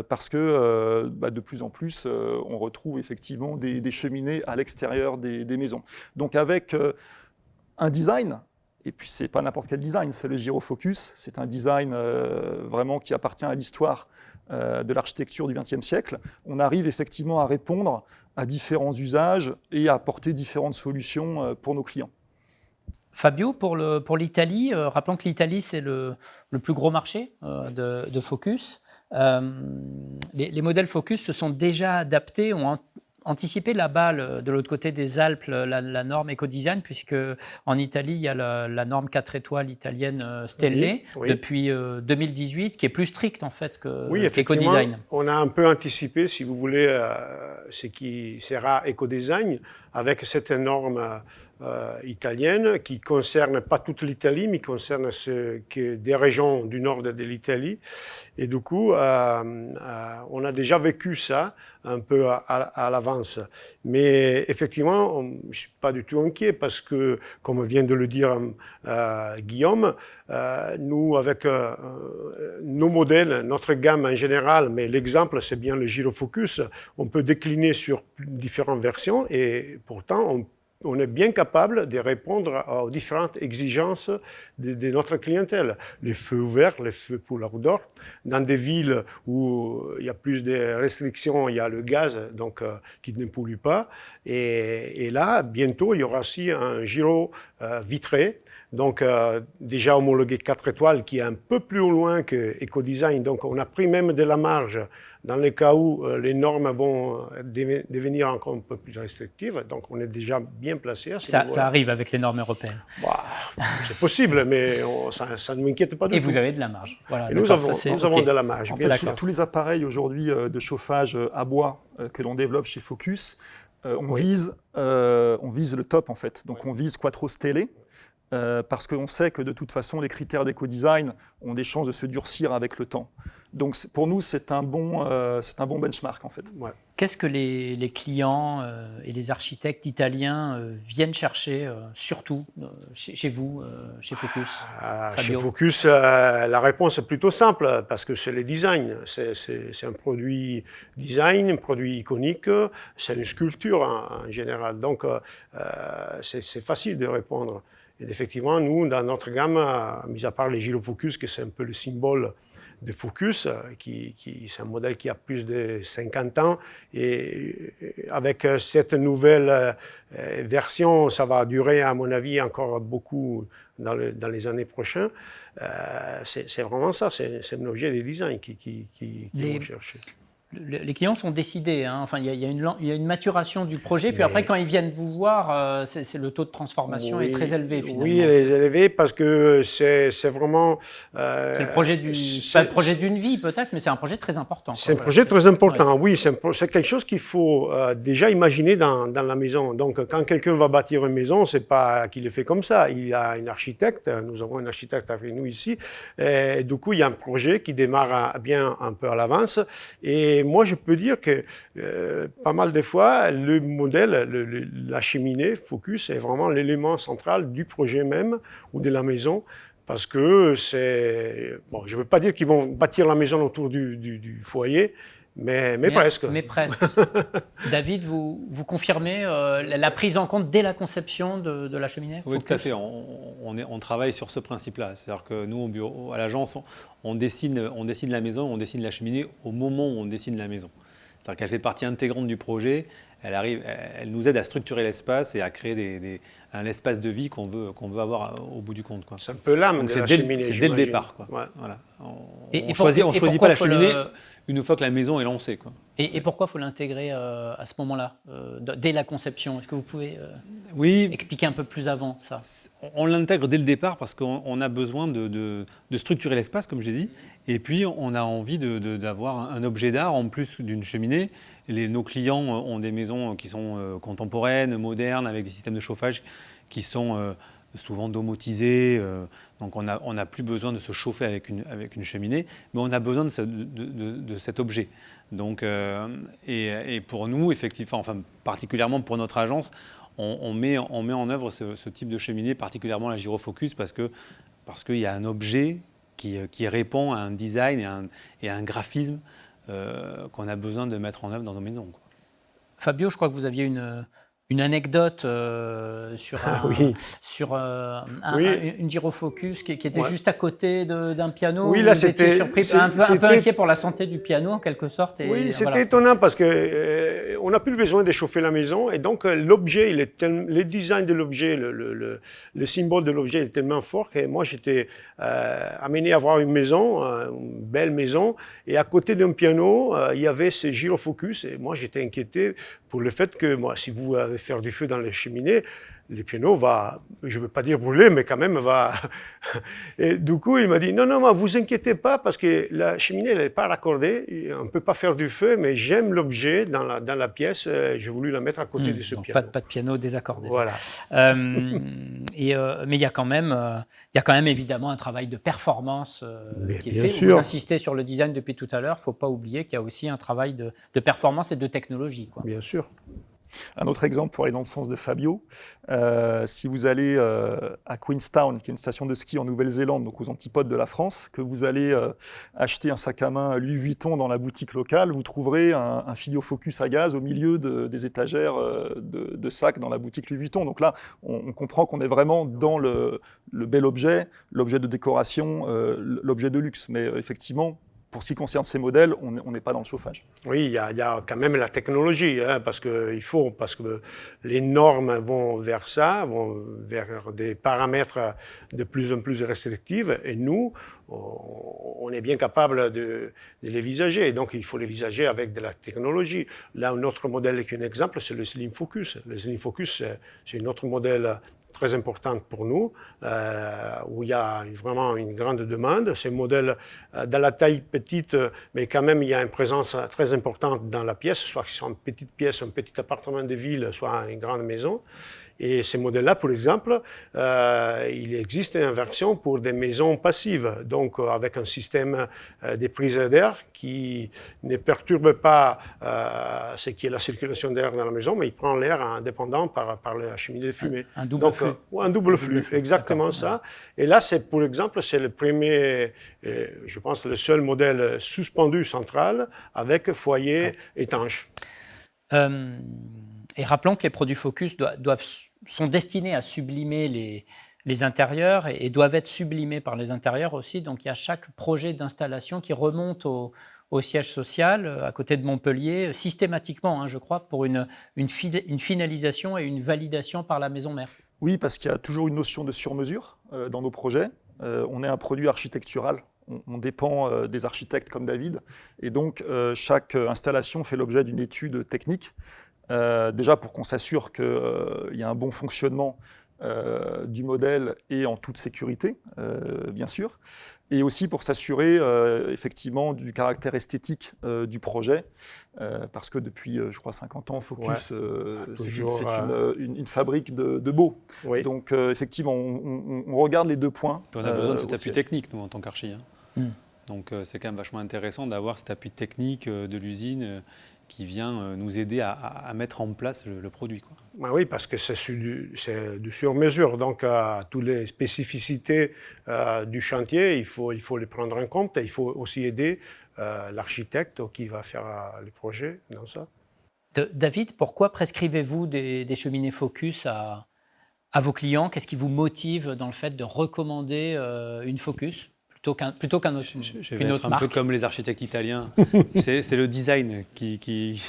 parce que de plus en plus, on retrouve effectivement des cheminées à l'extérieur des maisons. Donc avec un design, et puis c'est pas n'importe quel design, c'est le Gyrofocus, c'est un design vraiment qui appartient à l'histoire de l'architecture du XXe siècle. On arrive effectivement à répondre à différents usages et à apporter différentes solutions pour nos clients. Fabio, pour l'Italie, rappelons que l'Italie, c'est le plus gros marché de Focus. Les modèles Focus se sont déjà adaptés, ont anticipé là-bas, de l'autre côté des Alpes, la norme éco-design, puisque en Italie, il y a la norme 4 étoiles italienne Stelle depuis 2018, qui est plus stricte en fait qu'éco-design. On a un peu anticipé, si vous voulez, ce qui sera éco-design, avec cette norme italienne qui ne concerne pas toute l'Italie, mais concerne des régions du nord de l'Italie. Et du coup, on a déjà vécu ça un peu à l'avance. Mais effectivement, je ne suis pas du tout inquiet parce que, comme vient de le dire Guillaume, nous, avec nos modèles, notre gamme en général, mais l'exemple, c'est bien le Girofocus, on peut décliner sur différentes versions et pourtant, on est bien capable de répondre aux différentes exigences de notre clientèle. Les feux ouverts, les feux pour l'outdoor. Dans des villes où il y a plus de restrictions, il y a le gaz donc, qui ne pollue pas. Et là, bientôt, il y aura aussi un gyro vitré. Donc, déjà homologué 4 étoiles, qui est un peu plus loin que Ecodesign. Donc, on a pris même de la marge dans le cas où les normes vont devenir encore un peu plus restrictives. Donc, on est déjà bien placé à ce niveau-là. Ça arrive avec les normes européennes. Bah, c'est possible, mais ça ne m'inquiète pas du tout. Et vous avez de la marge. Voilà, et nous avons de la marge, En bien fait, sûr. tous les appareils aujourd'hui de chauffage à bois que l'on développe chez Focus, on vise le top, en fait. Donc, on vise Quattro Stelle. Parce qu'on sait que de toute façon, les critères d'éco-design ont des chances de se durcir avec le temps. Donc pour nous, c'est un bon benchmark en fait. Ouais. Qu'est-ce que les clients et les architectes italiens viennent chercher surtout chez vous, chez Focus? Chez Focus, la réponse est plutôt simple parce que c'est le design. C'est un produit design, un produit iconique, c'est une sculpture en général. Donc c'est facile de répondre. Et effectivement, nous, dans notre gamme, mis à part les Girofocus, que c'est un peu le symbole de Focus, c'est un modèle qui a plus de 50 ans, et avec cette nouvelle version, ça va durer, à mon avis, encore beaucoup dans les années prochaines. C'est vraiment ça, c'est un objet de design qui est recherché. Les clients sont décidés, hein. Enfin, il y a une maturation du projet, puis après, quand ils viennent vous voir, c'est le taux de transformation est très élevé finalement. Oui, il est élevé parce que c'est vraiment... c'est le projet pas le projet d'une vie peut-être, mais c'est un projet très important. C'est un projet très important, oui. C'est quelque chose qu'il faut déjà imaginer dans la maison. Donc, quand quelqu'un va bâtir une maison, c'est pas qu'il le fait comme ça. Il y a un architecte, nous avons un architecte avec nous ici, et du coup, il y a un projet qui démarre bien un peu à l'avance. Et moi, je peux dire que pas mal de fois, le modèle, la cheminée Focus est vraiment l'élément central du projet même ou de la maison. Parce que c'est... Bon, je ne veux pas dire qu'ils vont bâtir la maison autour du foyer, mais presque. Mais presque. David, vous confirmez la prise en compte dès la conception de la cheminée? Oui, tout à fait. On travaille sur ce principe-là. C'est-à-dire que nous, au bureau, à l'agence, on dessine la maison, on dessine la cheminée au moment où on dessine la maison. C'est-à-dire qu'elle fait partie intégrante du projet. Elle nous aide à structurer l'espace et à créer un espace de vie qu'on veut avoir au bout du compte. C'est un peu l'âme de la cheminée. C'est dès le départ. Quoi. Ouais. Voilà. On choisit pas la cheminée une fois que la maison est lancée. Quoi. Et pourquoi il faut l'intégrer à ce moment-là, dès la conception? Est-ce que vous pouvez expliquer un peu plus avant ça? On l'intègre dès le départ parce qu'on a besoin de structurer l'espace, comme j'ai dit, et puis on a envie d'avoir un objet d'art en plus d'une cheminée. Nos clients ont des maisons qui sont contemporaines, modernes, avec des systèmes de chauffage qui sont souvent domotisés. Donc on n'a plus besoin de se chauffer avec une cheminée, mais on a besoin de cet objet. Donc, et pour nous, effectivement, enfin, particulièrement pour notre agence, on met en œuvre ce type de cheminée, particulièrement la Girofocus, parce qu'il y a un objet qui répond à un design et à un graphisme qu'on a besoin de mettre en œuvre dans nos maisons, quoi. Fabio, je crois que vous aviez une anecdote sur une Girofocus qui était juste à côté d'un piano. Oui, là, vous étiez surpris, un peu inquiet pour la santé du piano en quelque sorte. Oui, c'était étonnant parce que on n'a plus besoin de chauffer la maison et donc l'objet, le design de l'objet, le symbole de l'objet est tellement fort que moi j'étais amené à voir une maison, une belle maison, et à côté d'un piano, il y avait ce Girofocus et moi j'étais inquiété pour le fait que moi, si vous avez veut faire du feu dans les cheminées, le piano va, je ne veux pas dire brûler, mais quand même va... Et du coup, il m'a dit, non, vous inquiétez pas, parce que la cheminée, elle n'est pas raccordée, on ne peut pas faire du feu, mais j'aime l'objet dans la pièce, j'ai voulu la mettre à côté de ce donc piano. pas de piano désaccordé. Voilà. Mais il y a quand même évidemment un travail de performance Mais qui est bien fait. sûr. Vous insistez sur le design depuis tout à l'heure, il ne faut pas oublier qu'il y a aussi un travail de performance et de technologie, quoi. Bien sûr. Un autre exemple pour aller dans le sens de Fabio, si vous allez à Queenstown, qui est une station de ski en Nouvelle-Zélande, donc aux antipodes de la France, que vous allez acheter un sac à main Louis Vuitton dans la boutique locale, vous trouverez un Filio Focus à gaz au milieu des étagères de sacs dans la boutique Louis Vuitton. Donc là, on comprend qu'on est vraiment dans le bel objet, l'objet de décoration, l'objet de luxe. Mais effectivement, pour ce qui concerne ces modèles, on n'est pas dans le chauffage. Oui, il y a quand même la technologie, hein, parce que les normes vont vers ça, vont vers des paramètres de plus en plus restrictifs, et nous, on est bien capable de les visager. Donc, il faut les visager avec de la technologie. Là, un autre modèle qui est un exemple, c'est le Slim Focus. Le Slim Focus, c'est un autre modèle très importante pour nous, où il y a vraiment une grande demande. Ces modèles dans la taille petite, mais quand même il y a une présence très importante dans la pièce, soit que ce soit une petite pièce, un petit appartement de ville, soit une grande maison. Et ces modèles-là, par exemple, il existe une version pour des maisons passives, donc avec un système de prise d'air qui ne perturbe pas ce qui est la circulation d'air dans la maison, mais il prend l'air indépendant par la cheminée de fumée. Un double flux. Un double flux, exactement ça. Et là, pour exemple, c'est le premier, je pense, le seul modèle suspendu central avec foyer étanche. Et rappelons que les produits Focus sont destinés à sublimer les intérieurs et doivent être sublimés par les intérieurs aussi. Donc il y a chaque projet d'installation qui remonte au siège social à côté de Montpellier, systématiquement, hein, je crois, pour une finalisation et une validation par la maison mère. Oui, parce qu'il y a toujours une notion de sur-mesure dans nos projets. On est un produit architectural. On dépend des architectes comme David. Et donc, chaque installation fait l'objet d'une étude technique. Déjà pour qu'on s'assure qu'il y a un bon fonctionnement du modèle et en toute sécurité, bien sûr, et aussi pour s'assurer effectivement du caractère esthétique du projet, parce que depuis, je crois, 50 ans, Focus, c'est une fabrique de beau. Oui. Donc effectivement, on regarde les deux points. On a besoin de cet au appui siège. technique, nous, en tant qu'archi. Donc c'est quand même vachement intéressant d'avoir cet appui technique de l'usine qui vient nous aider à mettre en place le produit, quoi. Ben oui, parce que c'est du sur-mesure. Donc, toutes les spécificités du chantier, il faut les prendre en compte. Et il faut aussi aider l'architecte qui va faire le projet dans ça. David, pourquoi prescrivez-vous des cheminées Focus à vos clients? Qu'est-ce qui vous motive dans le fait de recommander une Focus plutôt qu'un autre, Je vais être un peu comme les architectes italiens. C'est le design qui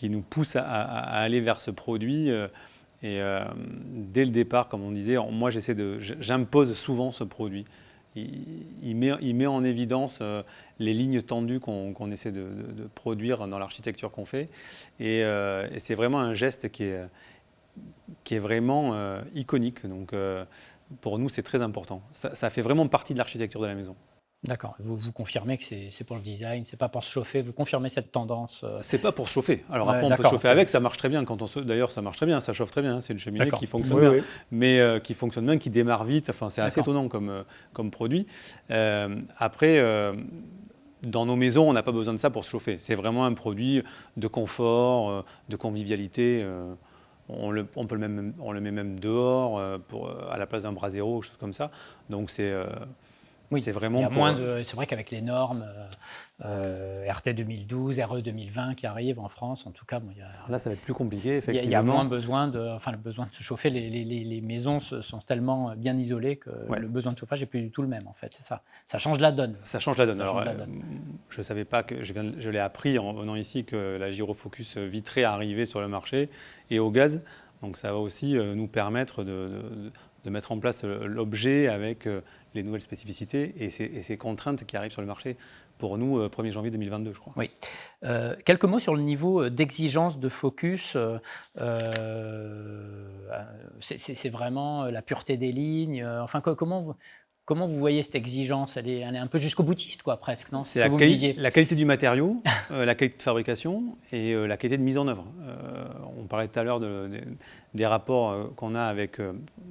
nous pousse à aller vers ce produit. Et dès le départ, comme on disait, moi j'impose souvent ce produit. Il met en évidence les lignes tendues qu'on essaie de produire dans l'architecture qu'on fait. Et c'est vraiment un geste qui est vraiment iconique. Donc, pour nous, c'est très important. Ça fait vraiment partie de l'architecture de la maison. D'accord. Vous confirmez que c'est pour le design, c'est pas pour se chauffer. Vous confirmez cette tendance C'est pas pour se chauffer. Alors Ouais, après, on peut d'accord, chauffer ok. avec, ça marche très bien. D'ailleurs, ça marche très bien, ça chauffe très bien. C'est une cheminée D'accord. qui fonctionne Oui, bien, oui. mais qui fonctionne bien, qui démarre vite. Enfin, c'est assez D'accord. étonnant comme produit. Après, dans nos maisons, on n'a pas besoin de ça pour se chauffer. C'est vraiment un produit de confort, de convivialité. On le met même dehors à la place d'un brasero, choses comme ça. Donc c'est vraiment. Il y a moins de. C'est vrai qu'avec les normes RT 2012, RE 2020 qui arrivent en France, en tout cas, bon, Là, ça va être plus compliqué, effectivement. il y a moins besoin le besoin de se chauffer. Les maisons sont tellement bien isolées que le besoin de chauffage n'est plus du tout le même, en fait. C'est ça. Ça change la donne. Ça change la donne. Ça Alors, change la donne. je ne savais pas que je l'ai appris en venant ici que la Gyrofocus vitrée arrivait sur le marché et au gaz. Donc, ça va aussi nous permettre de mettre en place l'objet avec les nouvelles spécificités et ces contraintes qui arrivent sur le marché pour nous 1er janvier 2022, je crois. Oui. Quelques mots sur le niveau d'exigence de Focus. C'est vraiment la pureté des lignes. Enfin, comment vous voyez cette exigence? Elle est un peu jusqu'au boutiste, quoi, presque, non? C'est ce que vous me disiez. la qualité du matériau, la qualité de fabrication et la qualité de mise en œuvre. On parlait tout à l'heure des rapports qu'on a avec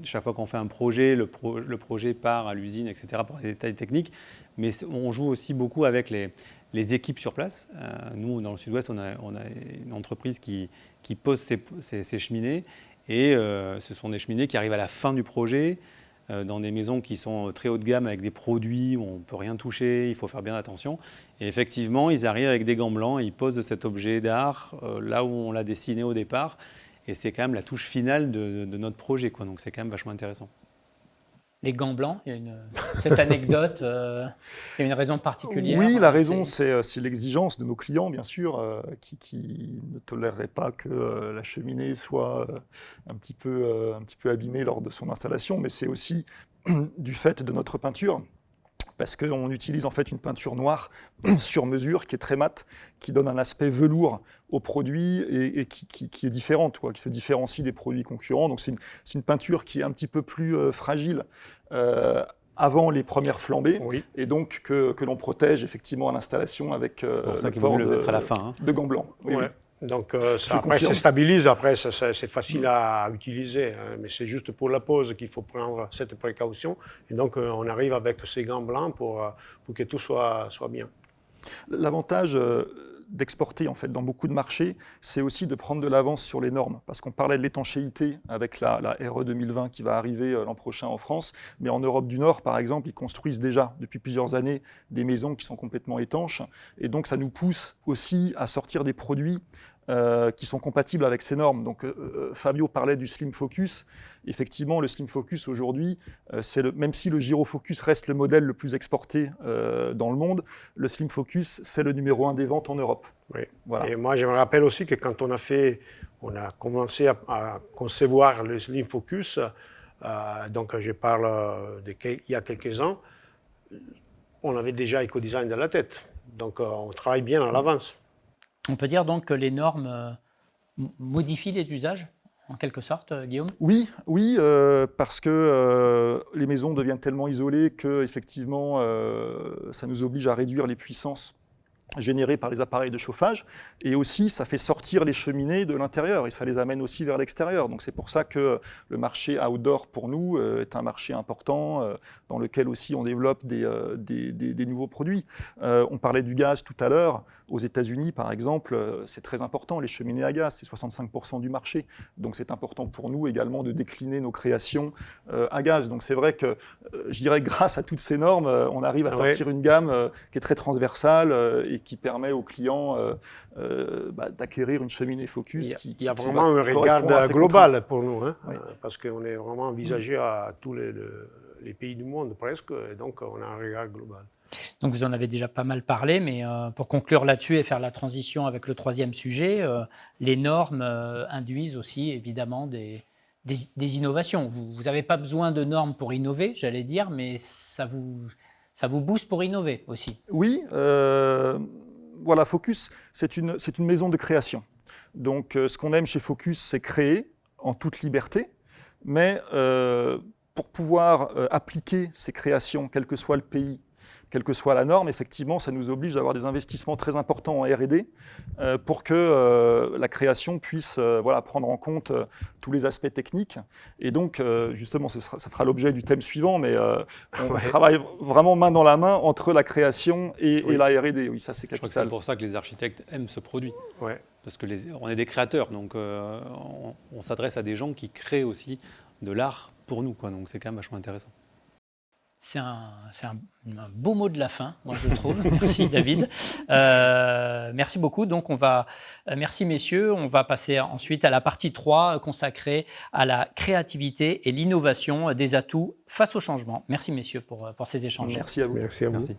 chaque fois qu'on fait un projet, le projet part à l'usine, etc. pour des détails techniques. Mais on joue aussi beaucoup avec les équipes sur place. Nous, dans le Sud-Ouest, on a une entreprise qui pose ces cheminées. Et ce sont des cheminées qui arrivent à la fin du projet, dans des maisons qui sont très haut de gamme, avec des produits où on ne peut rien toucher, il faut faire bien attention. Et effectivement, ils arrivent avec des gants blancs, ils posent cet objet d'art là où on l'a dessiné au départ. Et c'est quand même la touche finale de notre projet, quoi. Donc c'est quand même vachement intéressant. Les gants blancs, il y a cette anecdote, il y a une raison particulière? Oui, la raison, c'est l'exigence de nos clients, bien sûr, qui ne toléreraient pas que la cheminée soit un petit peu abîmée lors de son installation, mais c'est aussi du fait de notre peinture, parce qu'on utilise en fait une peinture noire sur mesure qui est très mate, qui donne un aspect velours au produit et qui est différente, quoi, qui se différencie des produits concurrents. Donc c'est une peinture qui est un petit peu plus fragile avant les premières flambées, Oui. et donc que l'on protège effectivement à l'installation avec C'est pour ça le qu'il vaut port mieux le mettre à la fin, hein. de gants blancs. Oui, Ouais. oui. Donc Je après, confirme. ça stabilise, après, c'est facile à utiliser, hein, mais c'est juste pour la pose qu'il faut prendre cette précaution. Et donc, on arrive avec ces gants blancs pour que tout soit bien. L'avantage d'exporter en fait dans beaucoup de marchés, c'est aussi de prendre de l'avance sur les normes, parce qu'on parlait de l'étanchéité avec la RE 2020 qui va arriver l'an prochain en France, mais en Europe du Nord, par exemple, ils construisent déjà depuis plusieurs années des maisons qui sont complètement étanches, et donc ça nous pousse aussi à sortir des produits qui sont compatibles avec ces normes. Donc Fabio parlait du Slim Focus. Effectivement, le Slim Focus aujourd'hui, même si le Giro Focus reste le modèle le plus exporté dans le monde, le Slim Focus, c'est le numéro 1 des ventes en Europe. Oui. Voilà. Et moi, je me rappelle aussi que quand on a commencé à concevoir le Slim Focus, donc je parle il y a quelques ans, on avait déjà Ecodesign dans la tête. Donc on travaille bien à l'avance. On peut dire donc que les normes modifient les usages, en quelque sorte, Guillaume? Oui, parce que les maisons deviennent tellement isolées que effectivement, ça nous oblige à réduire les puissances générées par les appareils de chauffage, et aussi ça fait sortir les cheminées de l'intérieur et ça les amène aussi vers l'extérieur. Donc c'est pour ça que le marché outdoor pour nous est un marché important dans lequel aussi on développe des nouveaux produits. On parlait du gaz tout à l'heure. Aux États-Unis par exemple, c'est très important, les cheminées à gaz, c'est 65% du marché. Donc c'est important pour nous également de décliner nos créations à gaz. Donc c'est vrai que je dirais que grâce à toutes ces normes, on arrive à sortir une gamme qui est très transversale et qui permet aux clients d'acquérir une cheminée Focus. Il y a vraiment un regard global pour nous, hein, oui. Parce qu'on est vraiment envisagé à tous les pays du monde presque, et donc on a un regard global. Donc vous en avez déjà pas mal parlé, mais pour conclure là-dessus et faire la transition avec le troisième sujet, les normes induisent aussi évidemment des innovations. Vous n'avez pas besoin de normes pour innover, j'allais dire, mais ça vous booste pour innover aussi. Oui, voilà, Focus, c'est une maison de création. Donc ce qu'on aime chez Focus, c'est créer en toute liberté, mais pour pouvoir appliquer ces créations, quel que soit le pays, quelle que soit la norme, effectivement, ça nous oblige à avoir des investissements très importants en R&D pour que la création puisse prendre en compte tous les aspects techniques. Et donc, justement, ça fera l'objet du thème suivant, mais on travaille vraiment main dans la main entre la création et la R&D. Oui, ça, c'est capital. Je crois que c'est pour ça que les architectes aiment ce produit. Ouais. Parce que on est des créateurs, donc on s'adresse à des gens qui créent aussi de l'art pour nous, quoi. Donc c'est quand même vachement intéressant. C'est un beau mot de la fin, moi je trouve. Merci David. Merci beaucoup. Donc merci messieurs. On va passer ensuite à la partie 3 consacrée à la créativité et l'innovation des atouts face au changement. Merci messieurs pour ces échanges. Merci à vous. Merci à vous. Merci.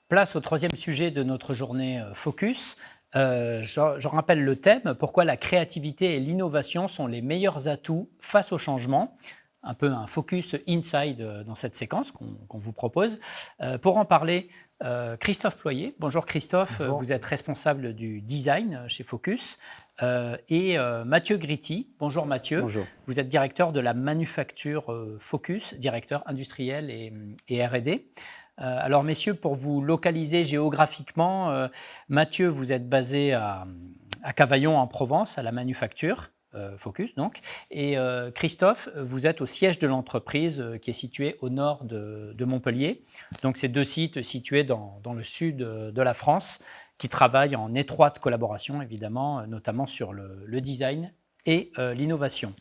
Place au troisième sujet de notre journée Focus. Je rappelle le thème, pourquoi la créativité et l'innovation sont les meilleurs atouts face au changement. Un peu un focus inside dans cette séquence qu'on vous propose. Pour en parler, Christophe Ployer. Bonjour Christophe, Bonjour. vous êtes responsable du design chez Focus. Et Mathieu Gritti. Bonjour Mathieu. Bonjour. Vous êtes directeur de la manufacture Focus, directeur industriel et R&D. Alors messieurs, pour vous localiser géographiquement, Mathieu, vous êtes basé à Cavaillon en Provence, à la manufacture. Focus donc. Et Christophe, vous êtes au siège de l'entreprise qui est situé au nord de Montpellier. Donc ces deux sites situés dans le sud de la France qui travaillent en étroite collaboration évidemment, notamment sur le design et l'innovation.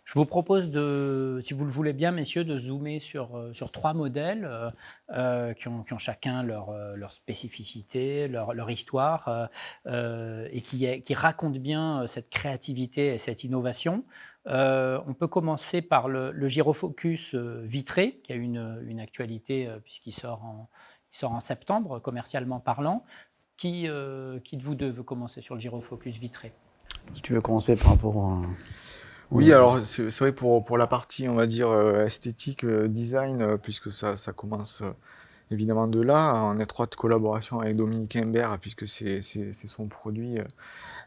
Je vous propose, si vous le voulez bien, messieurs, de zoomer sur 3 modèles qui ont chacun leur spécificité, leur histoire, et qui racontent bien cette créativité et cette innovation. On peut commencer par le Gyrofocus vitré, qui a une actualité puisqu'il sort en septembre, commercialement parlant. Qui de vous deux veut commencer sur le Gyrofocus vitré ? Si tu veux commencer par rapport à... Oui, alors c'est vrai pour la partie, on va dire, esthétique, design, puisque ça commence évidemment de là, en étroite collaboration avec Dominique Imbert, puisque c'est son produit,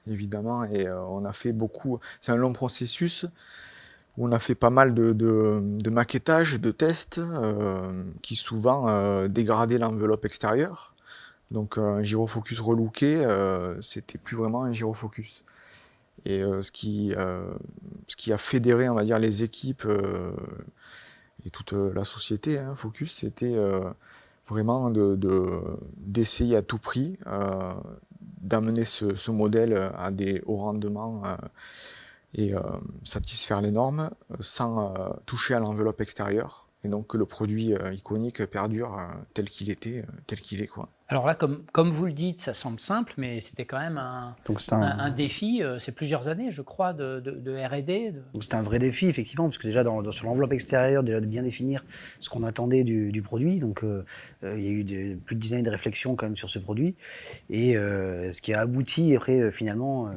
évidemment, et on a fait beaucoup, c'est un long processus, où on a fait pas mal de maquettage, de tests, qui souvent dégradaient l'enveloppe extérieure. Donc un Gyrofocus relooké, c'était plus vraiment un Gyrofocus. Et ce qui a fédéré, on va dire, les équipes et toute la société, Focus, c'était vraiment d'essayer à tout prix d'amener ce modèle à des hauts rendements et satisfaire les normes sans toucher à l'enveloppe extérieure. Et donc que le produit iconique perdure tel qu'il était, tel qu'il est, quoi. Alors là, comme vous le dites, ça semble simple, mais c'était quand même un défi. C'est plusieurs années, je crois, de R&D. Donc c'était un vrai défi, effectivement, parce que déjà sur l'enveloppe extérieure, déjà de bien définir ce qu'on attendait du produit. Donc il y a eu plus de 10 années de réflexion quand même sur ce produit. Et ce qui a abouti après, finalement,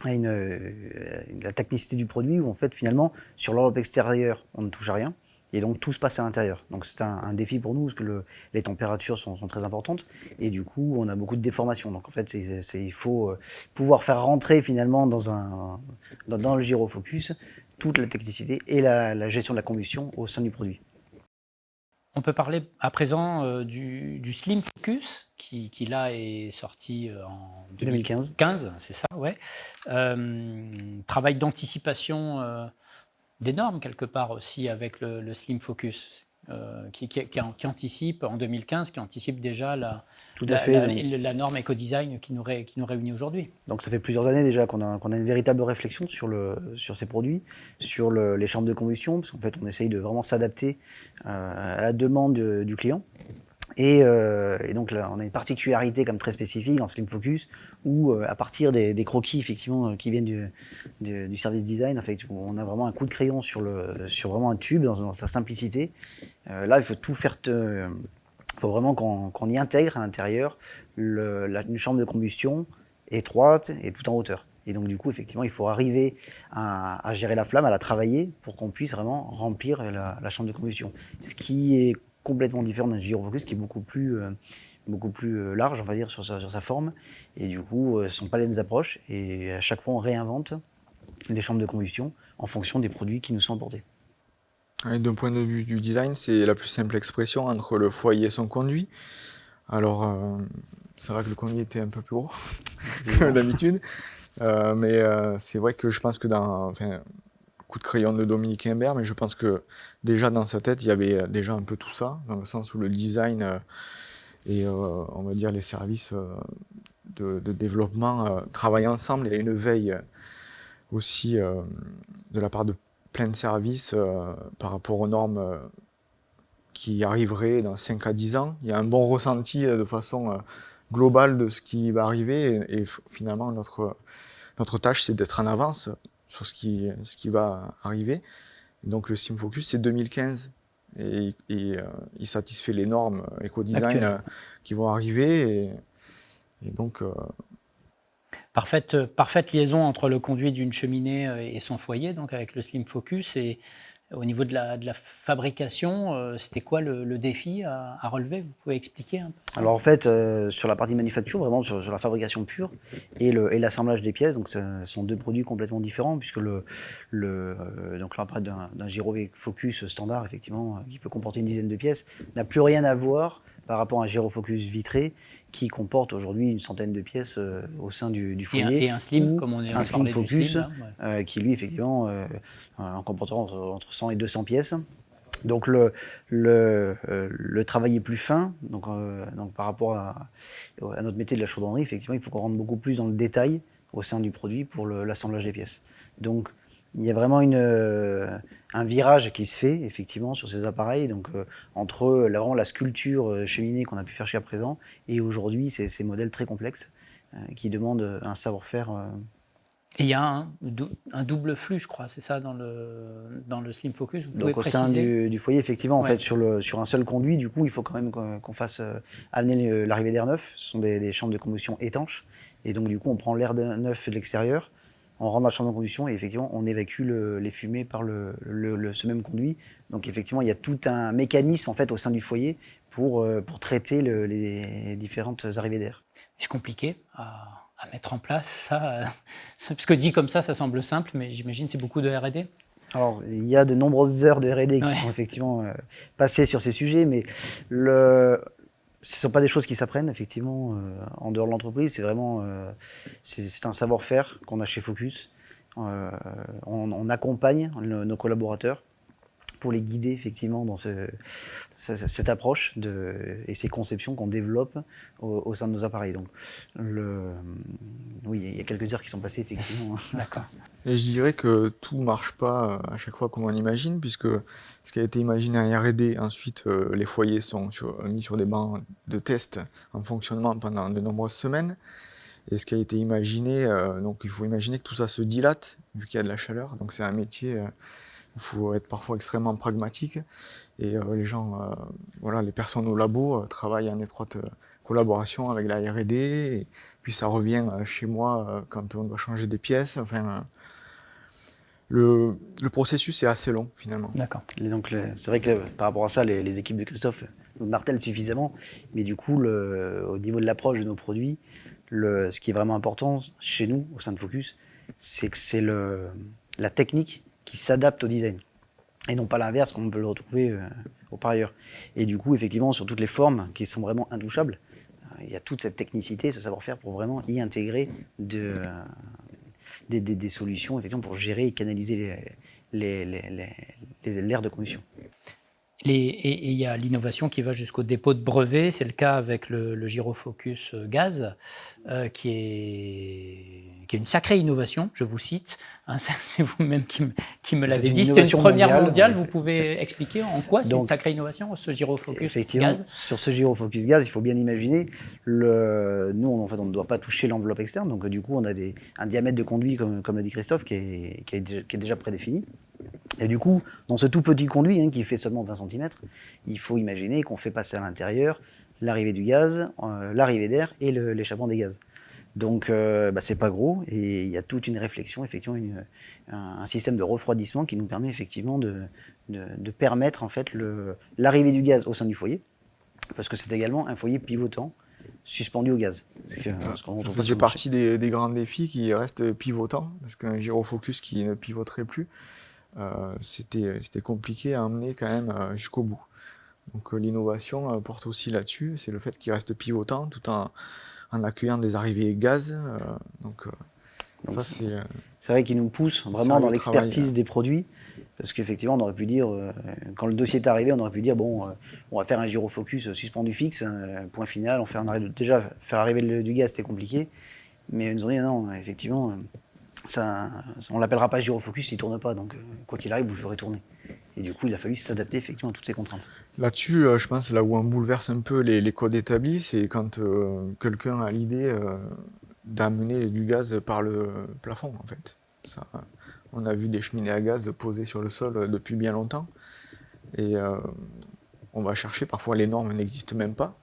à la technicité du produit, où en fait, finalement, sur l'enveloppe extérieure, on ne touche à rien. Et donc tout se passe à l'intérieur. Donc c'est un défi pour nous parce que les températures sont très importantes et du coup on a beaucoup de déformations. Donc en fait il faut pouvoir faire rentrer finalement dans le Gyrofocus toute la technicité et la gestion de la combustion au sein du produit. On peut parler à présent du Slim Focus qui là est sorti en 2015. C'est ça, ouais. Travail d'anticipation des normes quelque part aussi avec le Slim Focus qui anticipe en 2015, qui anticipe déjà la norme éco-design qui nous réunit aujourd'hui. Donc ça fait plusieurs années déjà qu'on a une véritable réflexion sur ces produits, sur les chambres de combustion, parce qu'en fait on essaye de vraiment s'adapter à la demande du client. Et donc là, on a une particularité comme très spécifique dans Slim Focus où à partir des croquis effectivement qui viennent du service design, en fait, on a vraiment un coup de crayon sur vraiment un tube dans sa simplicité. Là, il faut tout faire. Il faut vraiment qu'on y intègre à l'intérieur une chambre de combustion étroite et tout en hauteur. Et donc du coup, effectivement, il faut arriver à gérer la flamme, à la travailler pour qu'on puisse vraiment remplir la chambre de combustion. Ce qui est complètement différent d'un Gyrofocus qui est beaucoup plus large, on va dire, sur sa forme. Et du coup, ce ne sont pas les mêmes approches. Et à chaque fois, on réinvente les chambres de combustion en fonction des produits qui nous sont apportés. D'un point de vue du design, c'est la plus simple expression entre le foyer et son conduit. Alors, c'est vrai que le conduit était un peu plus gros que d'habitude. Mais c'est vrai que je pense que coup de crayon de Dominique Imbert, mais je pense que déjà dans sa tête, il y avait déjà un peu tout ça, dans le sens où le design et on va dire les services de développement travaillent ensemble. Il y a une veille aussi de la part de plein de services par rapport aux normes qui arriveraient dans 5 à 10 ans. Il y a un bon ressenti de façon globale de ce qui va arriver et finalement notre tâche c'est d'être en avance sur ce qui va arriver. Et donc le Slim Focus, c'est 2015. Et il satisfait les normes éco-design qui vont arriver. Et donc, Parfaite liaison entre le conduit d'une cheminée et son foyer, donc avec le Slim Focus. Et au niveau de la fabrication, c'était quoi le défi à relever? Vous pouvez expliquer un peu ça? Alors en fait, sur la partie manufacture, vraiment sur la fabrication pure et l'assemblage des pièces, donc ce sont deux produits complètement différents, puisque donc là, on parle d'un Giro Focus standard, effectivement, qui peut comporter une dizaine de pièces, n'a plus rien à voir par rapport à un Giro Focus vitré, qui comporte aujourd'hui une centaine de pièces au sein du foyer. Et un Slim, ou comme on un parlait Slim du Focus, Slim, là, ouais. qui lui, effectivement, en comportera entre 100 et 200 pièces. Donc le travail est plus fin, donc par rapport à notre métier de la chaudronnerie, effectivement, il faut qu'on rentre beaucoup plus dans le détail au sein du produit pour l'assemblage des pièces. Donc il y a vraiment un virage qui se fait effectivement sur ces appareils, donc entre vraiment la sculpture cheminée qu'on a pu faire jusqu'à présent et aujourd'hui ces modèles très complexes qui demandent un savoir-faire. Et il y a un double flux, je crois, c'est ça, dans le Slim Focus. Vous pouvez Donc au sein préciser? du foyer, effectivement, en Ouais. fait, sur un seul conduit, du coup, il faut quand même qu'on fasse amener l'arrivée d'air neuf. Ce sont des chambres de combustion étanches. Et donc, du coup, on prend l'air neuf de l'extérieur, on rentre dans la chambre de combustion et effectivement, on évacue les fumées par ce même conduit. Donc, effectivement, il y a tout un mécanisme en fait, au sein du foyer pour traiter les différentes arrivées d'air. C'est compliqué à mettre en place, ça, parce que dit comme ça semble simple, mais j'imagine c'est beaucoup de R&D. Alors, il y a de nombreuses heures de R&D qui Ouais. sont effectivement passées sur ces sujets, mais ce ne sont pas des choses qui s'apprennent, effectivement, en dehors de l'entreprise. C'est vraiment c'est un savoir-faire qu'on a chez Focus. On accompagne nos collaborateurs pour les guider, effectivement, dans cette approche et ces conceptions qu'on développe au sein de nos appareils. Donc, oui, il y a quelques heures qui sont passées, effectivement. D'accord. Et je dirais que tout ne marche pas à chaque fois comme on imagine, puisque ce qui a été imaginé en R&D, ensuite les foyers sont mis sur des bancs de test en fonctionnement pendant de nombreuses semaines. Et ce qui a été imaginé, donc il faut imaginer que tout ça se dilate, vu qu'il y a de la chaleur. Donc c'est un métier, il faut être parfois extrêmement pragmatique. Et les gens, voilà, les personnes au labo travaillent en étroite collaboration avec la R&D. Et puis ça revient chez moi quand on doit changer des pièces. Enfin, le processus est assez long finalement. D'accord. Et donc, c'est vrai que par rapport à ça, les équipes de Christophe nous martèlent suffisamment. Mais du coup, au niveau de l'approche de nos produits, ce qui est vraiment important chez nous, au sein de Focus, c'est que c'est la technique qui s'adapte au design. Et non pas l'inverse, comme on peut le retrouver par ailleurs. Et du coup, effectivement, sur toutes les formes qui sont vraiment intouchables, il y a toute cette technicité, ce savoir-faire pour vraiment y intégrer des solutions effectivement, pour gérer et canaliser l'air de combustion. Et il y a l'innovation qui va jusqu'au dépôt de brevet. C'est le cas avec le Giro Focus Gaz, qui est une sacrée innovation, je vous cite. Hein, c'est vous-même qui me l'avez dit. C'était une première mondiale. Vous pouvez expliquer en quoi c'est une sacrée innovation, ce Giro Focus effectivement, Gaz? sur ce Giro Focus Gaz, il faut bien imaginer, nous, en fait, on ne doit pas toucher l'enveloppe externe. Donc, du coup, on a un diamètre de conduit, comme l'a dit Christophe, qui est déjà prédéfini. Et du coup, dans ce tout petit conduit qui fait seulement 20 cm, il faut imaginer qu'on fait passer à l'intérieur l'arrivée du gaz, l'arrivée d'air et l'échappement des gaz. Donc, c'est pas gros et il y a toute une réflexion, effectivement, un système de refroidissement qui nous permet effectivement de permettre en fait l'arrivée du gaz au sein du foyer, parce que c'est également un foyer pivotant suspendu au gaz. Ça faisait partie des grands défis qui restent pivotants, parce qu'un Giro Focus qui ne pivoterait plus, c'était compliqué à emmener quand même jusqu'au bout. Donc l'innovation porte aussi là-dessus, c'est le fait qu'il reste pivotant tout en accueillant des arrivées gaz. Donc ça c'est vrai qu'il nous pousse vraiment dans l'expertise des produits, parce qu'effectivement on aurait pu dire, quand le dossier est arrivé, on aurait pu dire bon, on va faire un Giro Focus suspendu fixe, point final, on fait un arrêt déjà faire arriver du gaz c'était compliqué, mais ils nous ont dit non, effectivement. On ne l'appellera pas Giro Focus s'il ne tourne pas, donc quoi qu'il arrive, vous le ferez tourner. Et du coup, il a fallu s'adapter effectivement à toutes ces contraintes. Là-dessus, je pense là où on bouleverse un peu les codes établis, c'est quand quelqu'un a l'idée d'amener du gaz par le plafond, en fait. Ça, on a vu des cheminées à gaz posées sur le sol depuis bien longtemps, et on va chercher, parfois les normes n'existent même pas,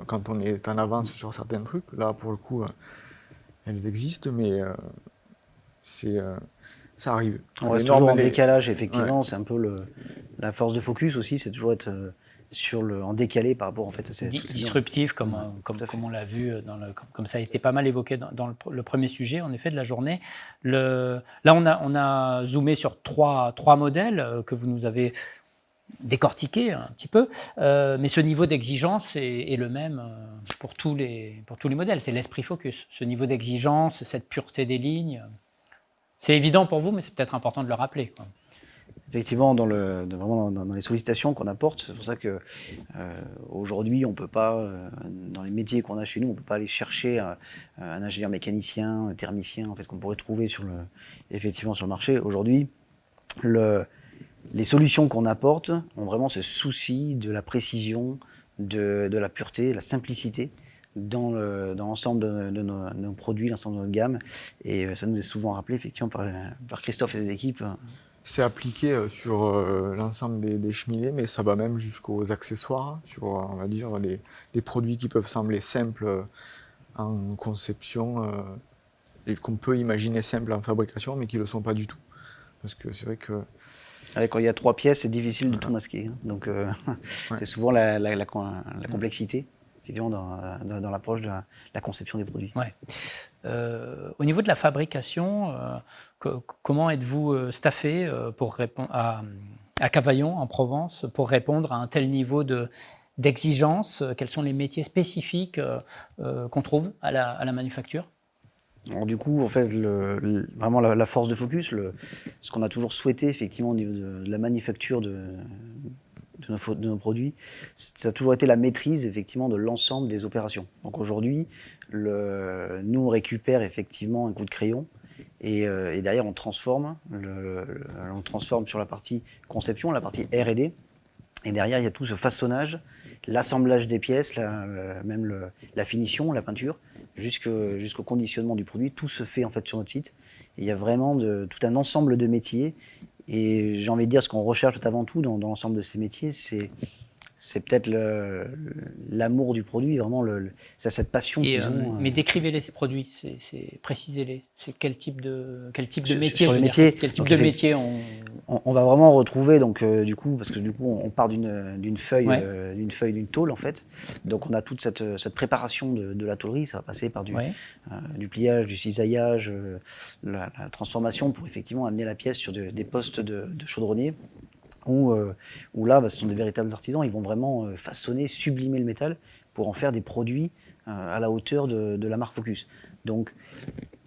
quand on est en avance sur certains trucs. Là, pour le coup, elles existent, mais ça arrive. On reste toujours en décalage, effectivement. C'est un peu la force de focus aussi, c'est toujours être en décalé par rapport en fait, à ces disruptif, comme on l'a vu, comme ça a été pas mal évoqué dans le premier sujet, en effet, de la journée. Là, on a zoomé sur trois modèles que vous nous avez décortiqués un petit peu, mais ce niveau d'exigence est le même pour tous les modèles. C'est l'esprit focus. Ce niveau d'exigence, cette pureté des lignes, c'est évident pour vous, mais c'est peut-être important de le rappeler, quoi. Effectivement, vraiment dans les sollicitations qu'on apporte, c'est pour ça que aujourd'hui, on peut pas, dans les métiers qu'on a chez nous, on peut pas aller chercher un ingénieur mécanicien, un thermicien, en fait, qu'on pourrait trouver effectivement sur le marché. Aujourd'hui, les solutions qu'on apporte ont vraiment ce souci de la précision, de la pureté, la simplicité dans l'ensemble de nos produits, l'ensemble de notre gamme. Et ça nous est souvent rappelé effectivement par Christophe et ses équipes. C'est appliqué sur l'ensemble des cheminées, mais ça va même jusqu'aux accessoires, sur, on va dire, des produits qui peuvent sembler simples en conception et qu'on peut imaginer simples en fabrication, mais qui ne le sont pas du tout. Parce que c'est vrai que... Quand il y a 3 pièces, c'est difficile de tout masquer, hein. Donc c'est souvent la complexité, effectivement, dans l'approche de la conception des produits. Ouais. Au niveau de la fabrication, comment êtes-vous staffé pour répondre à Cavaillon, en Provence, pour répondre à un tel niveau d'exigence? Quels sont les métiers spécifiques qu'on trouve à la manufacture? Alors du coup, en fait, vraiment la force de focus, ce qu'on a toujours souhaité effectivement au niveau de la manufacture de nos produits, ça a toujours été la maîtrise effectivement de l'ensemble des opérations. Donc aujourd'hui, nous on récupère effectivement un coup de crayon et derrière on transforme sur la partie conception, la partie R&D, et derrière il y a tout ce façonnage, l'assemblage des pièces, même la finition, la peinture, jusqu'au conditionnement du produit. Tout se fait en fait sur notre site. Et il y a vraiment tout un ensemble de métiers. Et j'ai envie de dire, ce qu'on recherche avant tout dans l'ensemble de ces métiers, c'est peut-être l'amour du produit, vraiment cette passion qu'ils ont. Mais décrivez-les, ces produits, précisez-les. C'est quel type de métier, sur les métiers, quel type de métier on va vraiment retrouver, donc, du coup, parce que du coup, on part d'une feuille, d'une tôle, en fait. Donc, on a toute cette préparation de la tôlerie. Ça va passer par du pliage, du cisaillage, la transformation pour effectivement amener la pièce sur des postes de chaudronnier. Où là, ce sont des véritables artisans. Ils vont vraiment façonner, sublimer le métal pour en faire des produits à la hauteur de la marque Focus. Donc,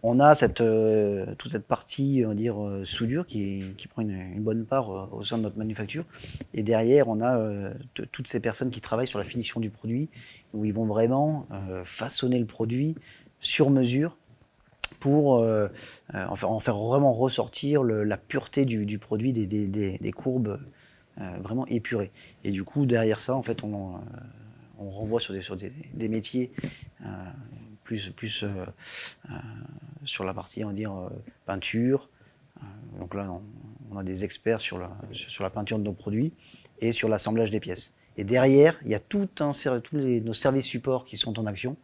on a toute cette partie, on va dire, soudure qui prend une bonne part au sein de notre manufacture. Et derrière, on a toutes ces personnes qui travaillent sur la finition du produit, où ils vont vraiment façonner le produit sur mesure pour en faire vraiment ressortir la pureté du produit, des courbes vraiment épurées. Et du coup, derrière ça, en fait, on renvoie sur des métiers plus sur la partie, on va dire, peinture. Donc là, on a des experts sur la peinture de nos produits et sur l'assemblage des pièces. Et derrière, il y a tous nos services supports qui sont en action,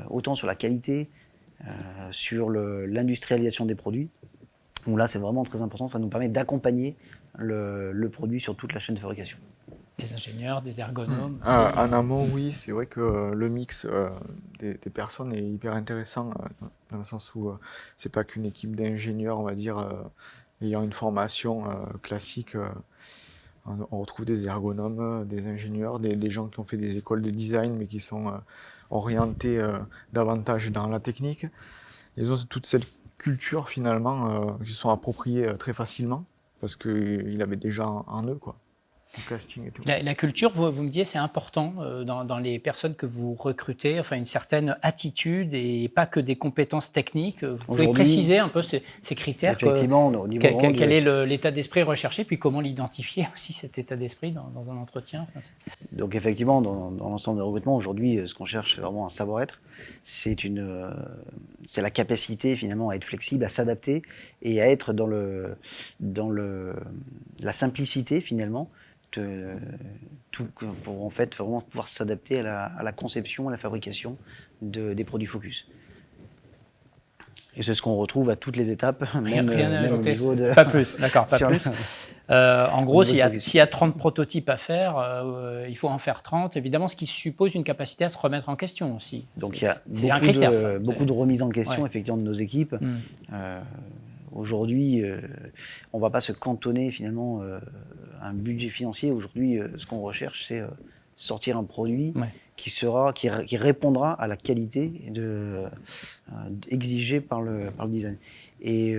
autant sur la qualité, sur l'industrialisation des produits, où là c'est vraiment très important, ça nous permet d'accompagner le produit sur toute la chaîne de fabrication. Des ingénieurs, des ergonomes. En amont, oui, c'est vrai que le mix des personnes est hyper intéressant, dans le sens où c'est pas qu'une équipe d'ingénieurs, on va dire, ayant une formation classique. On retrouve des ergonomes, des ingénieurs, des gens qui ont fait des écoles de design, mais qui sont orientés davantage dans la technique. Ils ont toute cette culture, finalement, qui se sont appropriés très facilement, parce qu'ils l'avaient déjà en eux, quoi. Le casting était La culture, vous me disiez, c'est important dans les personnes que vous recrutez, enfin une certaine attitude et pas que des compétences techniques. Vous pouvez préciser un peu ces critères. Effectivement, au niveau quel est l'état d'esprit recherché, puis comment l'identifier aussi, cet état d'esprit dans un entretien. Donc effectivement, dans l'ensemble des recrutements, aujourd'hui, ce qu'on cherche, c'est vraiment un savoir-être. C'est la capacité finalement à être flexible, à s'adapter et à être dans la simplicité finalement, pour en fait vraiment pouvoir s'adapter à la conception, à la fabrication des produits Focus. Et c'est ce qu'on retrouve à toutes les étapes, Rien à même au ajouter. niveau de... Pas plus, d'accord, pas sur plus. le- En gros, niveau de focus. s'il y a 30 prototypes à faire, il faut en faire 30, évidemment, ce qui suppose une capacité à se remettre en question aussi. Donc il y a C'est un critère, ça. beaucoup de remises en question Ouais. effectivement de nos équipes. Mm. Aujourd'hui, on ne va pas se cantonner finalement à un budget financier. Aujourd'hui, ce qu'on recherche, c'est sortir un produit Ouais. qui répondra à la qualité exigée par le design. Et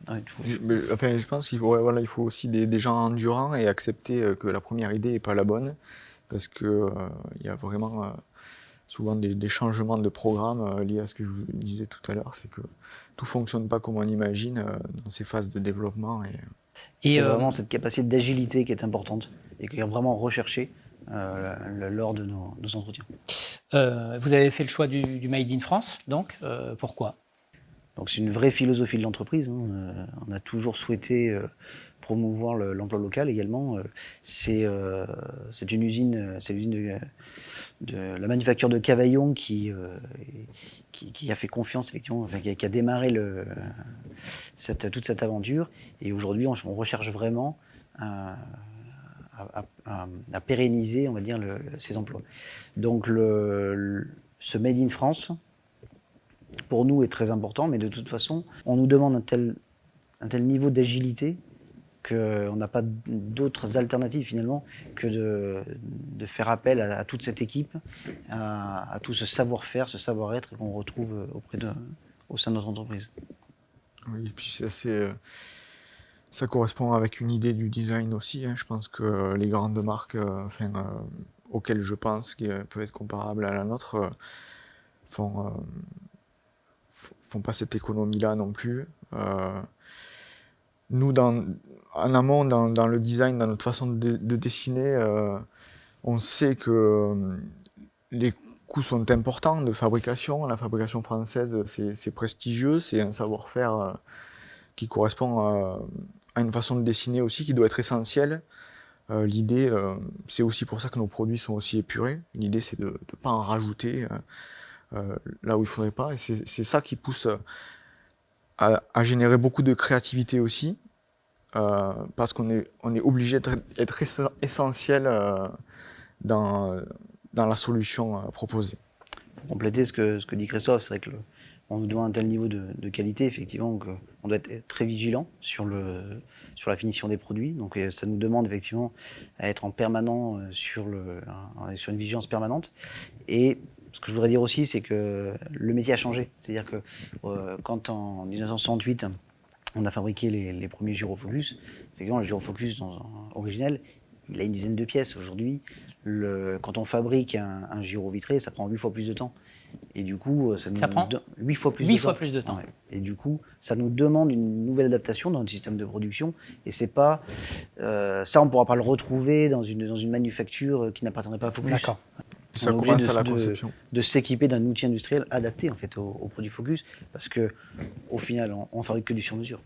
Enfin, je pense qu'il faut, ouais, voilà, il faut aussi des gens endurants et accepter que la première idée n'est pas la bonne, parce que il y a vraiment souvent des changements de programme liés à ce que je vous disais tout à l'heure, c'est que tout fonctionne pas comme on imagine dans ces phases de développement. Et c'est vraiment cette capacité d'agilité qui est importante et qui est vraiment recherchée lors de nos entretiens. vous avez fait le choix du Made in France, donc pourquoi? Donc c'est une vraie philosophie de l'entreprise. On a toujours souhaité promouvoir l'emploi local également. C'est une usine, c'est l'usine de la manufacture de Cavaillon qui a fait confiance effectivement, enfin, qui a démarré toute cette aventure. Et aujourd'hui, on recherche vraiment à pérenniser, on va dire, ces emplois. Donc ce Made in France, pour nous, est très important, mais de toute façon, on nous demande un tel niveau d'agilité qu'on n'a pas d'autres alternatives finalement que de faire appel à toute cette équipe, à tout ce savoir-faire, ce savoir-être qu'on retrouve au sein de notre entreprise. Oui, et puis ça correspond avec une idée du design aussi, hein. Je pense que les grandes marques auxquelles je pense qui peuvent être comparables à la nôtre font pas cette économie-là non plus. Nous, en amont, dans le design, dans notre façon de dessiner, on sait que les coûts sont importants de fabrication. La fabrication française, c'est prestigieux, c'est un savoir-faire qui correspond à une façon de dessiner aussi, qui doit être essentielle. L'idée, c'est aussi pour ça que nos produits sont aussi épurés. L'idée, c'est de ne pas en rajouter là où il ne faudrait pas. Et c'est ça qui pousse à générer beaucoup de créativité aussi, parce qu'on est obligé d'être essentiel dans la solution proposée. Pour compléter ce que dit Christophe, c'est vrai qu'on nous demande un tel niveau de qualité, effectivement, qu'on doit être très vigilant sur la finition des produits. Donc ça nous demande effectivement à être en permanent sur une vigilance permanente. Et ce que je voudrais dire aussi, c'est que le métier a changé. C'est-à-dire que quand en 1968, on a fabriqué les premiers gyrofocus, effectivement, le gyrofocus originel, il a une dizaine de pièces. Aujourd'hui, quand on fabrique un gyro vitré, ça prend 8 fois plus de temps. Et du coup, ça prend 8 fois plus de temps. Ouais. Et du coup, ça nous demande une nouvelle adaptation dans notre système de production. Et c'est pas ça, on ne pourra pas le retrouver dans une manufacture qui n'appartiendrait pas à Focus. D'accord. Ça commence à la conception. De s'équiper d'un outil industriel adapté en fait au produit Focus, parce que au final, on fabrique que du sur-mesure.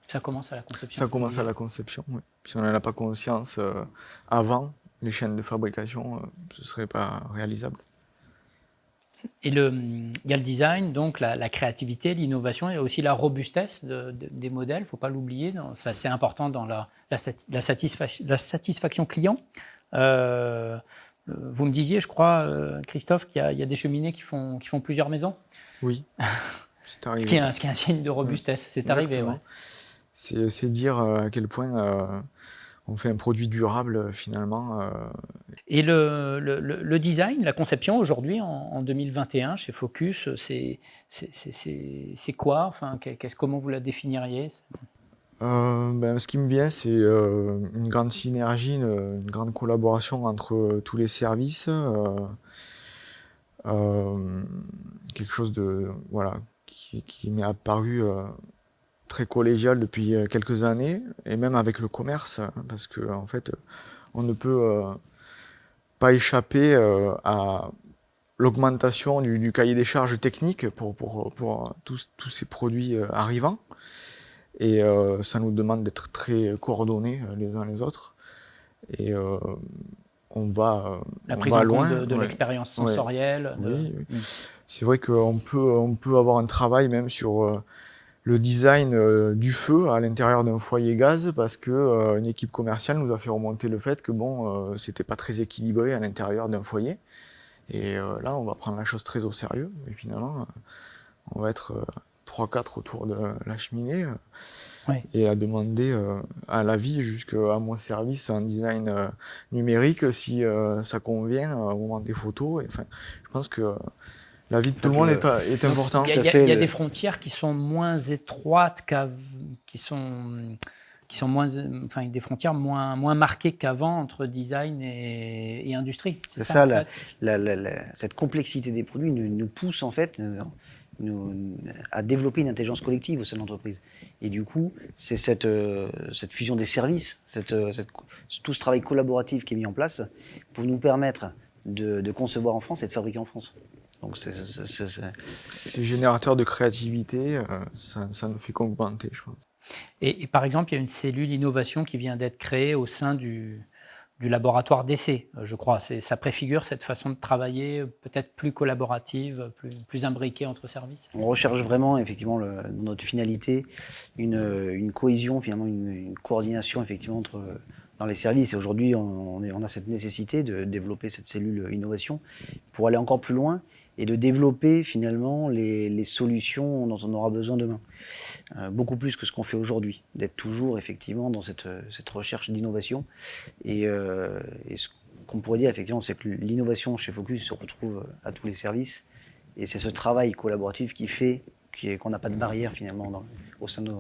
Ça commence à la conception. Ça commence à la conception, oui. Si on n'en a pas conscience avant les chaînes de fabrication, ce serait pas réalisable. Et il y a le design, donc la créativité, l'innovation, et aussi la robustesse des modèles, il ne faut pas l'oublier. C'est important dans la satisfaction client. Vous me disiez, je crois, Christophe, qu'il y a des cheminées qui font plusieurs maisons. Oui, c'est arrivé. Ce qui est un signe de robustesse, c'est arrivé. Ouais. C'est dire à quel point on fait un produit durable finalement. Et le design, la conception aujourd'hui, en 2021, chez Focus, c'est quoi? Enfin, comment vous la définiriez? Ce qui me vient, c'est une grande synergie, une grande collaboration entre tous les services. Quelque chose qui m'est apparu très collégial depuis quelques années, et même avec le commerce, parce que en fait, on ne peut pas échapper à l'augmentation du cahier des charges techniques pour tous ces produits arrivants. Et ça nous demande d'être très coordonnés les uns les autres. Et La on prise va en loin. compte de Ouais. l'expérience Ouais. sensorielle. Oui, oui. Mm. C'est vrai qu'on peut avoir un travail même sur le design du feu à l'intérieur d'un foyer gaz parce que une équipe commerciale nous a fait remonter le fait que c'était pas très équilibré à l'intérieur d'un foyer. Et là, on va prendre la chose très au sérieux. Et finalement, on va être 3-4 autour de la cheminée Ouais. et à demander à l'avis jusqu'à mon service en design numérique si ça convient au moment des photos. Et, enfin, je pense que l'avis de tout le monde est important. Il y a des frontières qui sont moins étroites, qui sont moins, enfin, des frontières moins marquées qu'avant entre design et industrie. C'est ça, en fait. cette complexité des produits nous pousse en fait à développer une intelligence collective au sein de l'entreprise. Et du coup, c'est cette fusion des services, tout ce travail collaboratif qui est mis en place pour nous permettre de concevoir en France et de fabriquer en France. Donc C'est générateur de créativité, ça ne fait qu'augmenter, je pense. Et par exemple, il y a une cellule innovation qui vient d'être créée au sein du laboratoire d'essai, je crois. Ça préfigure cette façon de travailler peut-être plus collaborative, plus imbriquée entre services. On recherche vraiment, effectivement, dans notre finalité, une cohésion, finalement, une coordination, effectivement, dans les services. Et aujourd'hui, on a cette nécessité de développer cette cellule innovation pour aller encore plus loin et de développer, finalement, les solutions dont on aura besoin demain. Beaucoup plus que ce qu'on fait aujourd'hui, d'être toujours, effectivement, dans cette recherche d'innovation. Et ce qu'on pourrait dire, effectivement, c'est que l'innovation chez Focus se retrouve à tous les services. Et c'est ce travail collaboratif qui fait qu'on n'a pas de barrière finalement au sein de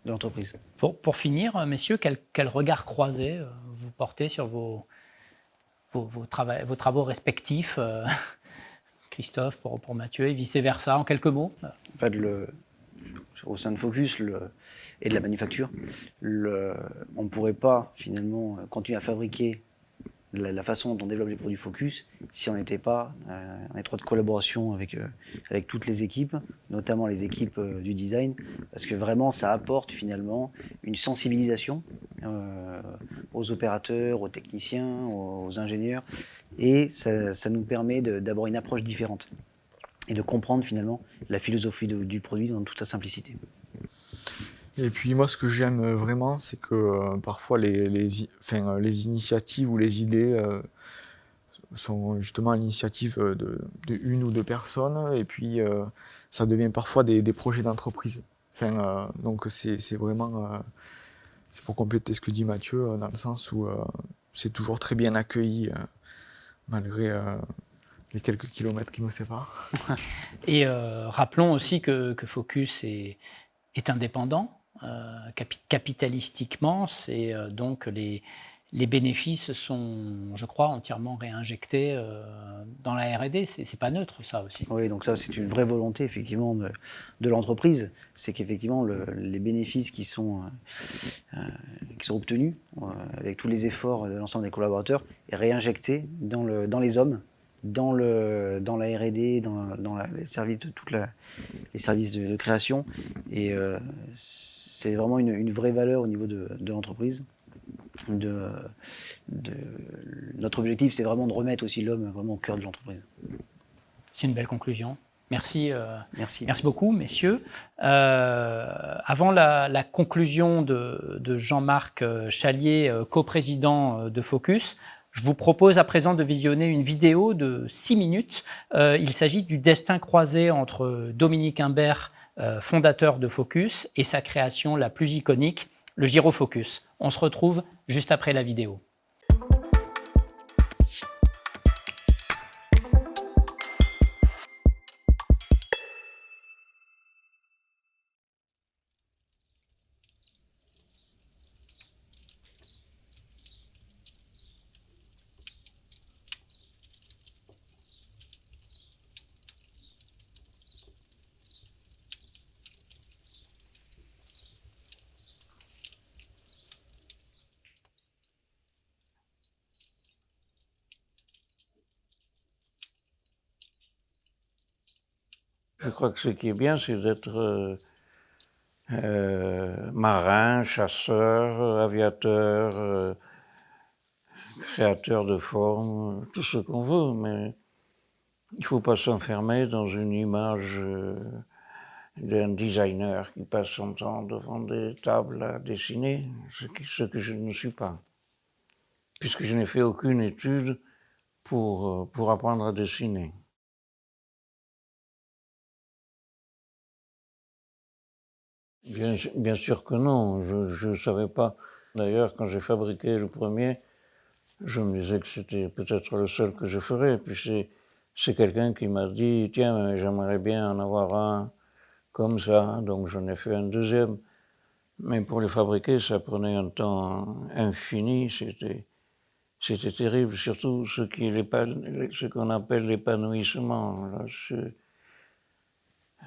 l'entreprise. Pour finir, messieurs, quel regard croisé vous portez sur vos travaux respectifs, Christophe pour Mathieu et vice-versa, en quelques mots? En fait, au sein de Focus et de la manufacture, on ne pourrait pas finalement continuer à fabriquer la façon dont on développe les produits Focus si on n'était pas en étroite collaboration avec toutes les équipes, notamment les équipes du design, parce que vraiment ça apporte finalement une sensibilisation aux opérateurs, aux techniciens, aux ingénieurs, et ça nous permet d'avoir une approche différente et de comprendre finalement la philosophie du produit dans toute sa simplicité. Et puis moi, ce que j'aime vraiment, c'est que parfois les initiatives ou les idées sont justement à l'initiative de une ou deux personnes, et puis ça devient parfois des projets d'entreprise. Donc c'est vraiment, c'est pour compléter ce que dit Mathieu, dans le sens où c'est toujours très bien accueilli, malgré les quelques kilomètres qui nous séparent. Et rappelons aussi que Focus est indépendant. Capitalistiquement, c'est donc les bénéfices sont, je crois, entièrement réinjectés dans la R&D. C'est pas neutre, ça aussi. Oui, donc ça, c'est une vraie volonté, effectivement, de l'entreprise. C'est qu'effectivement, les bénéfices qui sont obtenus avec tous les efforts de l'ensemble des collaborateurs est réinjecté dans les hommes, dans la R&D, dans les services les services de création. Et c'est vraiment une vraie valeur au niveau de l'entreprise. Notre objectif, c'est vraiment de remettre aussi l'homme vraiment au cœur de l'entreprise. C'est une belle conclusion. Merci. Merci. Merci beaucoup, messieurs. Avant la conclusion de Jean-Marc Chalier, coprésident de Focus, je vous propose à présent de visionner une vidéo de 6 minutes. Il s'agit du destin croisé entre Dominique Imbert, fondateur de Focus, et sa création la plus iconique, le Gyrofocus. On se retrouve juste après la vidéo. Je crois que ce qui est bien, c'est d'être marin, chasseur, aviateur, créateur de formes, tout ce qu'on veut, mais il ne faut pas s'enfermer dans une image d'un designer qui passe son temps devant des tables à dessiner, ce que je ne suis pas, puisque je n'ai fait aucune étude pour apprendre à dessiner. Bien sûr que non, je ne savais pas. D'ailleurs, quand j'ai fabriqué le premier, je me disais que c'était peut-être le seul que je ferais. Puis c'est quelqu'un qui m'a dit, tiens, mais j'aimerais bien en avoir un comme ça. Donc j'en ai fait un deuxième. Mais pour les fabriquer, ça prenait un temps infini. C'était terrible, surtout ce qu'on appelle l'épanouissement. Là,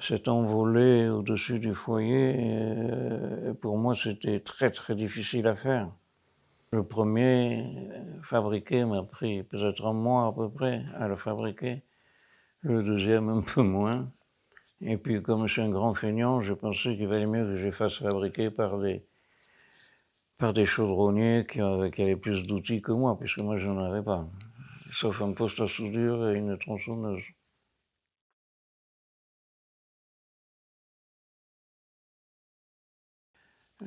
cet envolé au-dessus du foyer, pour moi, c'était très, très difficile à faire. Le premier fabriqué m'a pris peut-être un mois à peu près à le fabriquer, le deuxième un peu moins. Et puis comme je suis un grand feignant, je pensais qu'il valait mieux que je les fasse fabriquer par des chaudronniers qui avaient plus d'outils que moi, puisque moi je n'en avais pas, sauf un poste à soudure et une tronçonneuse.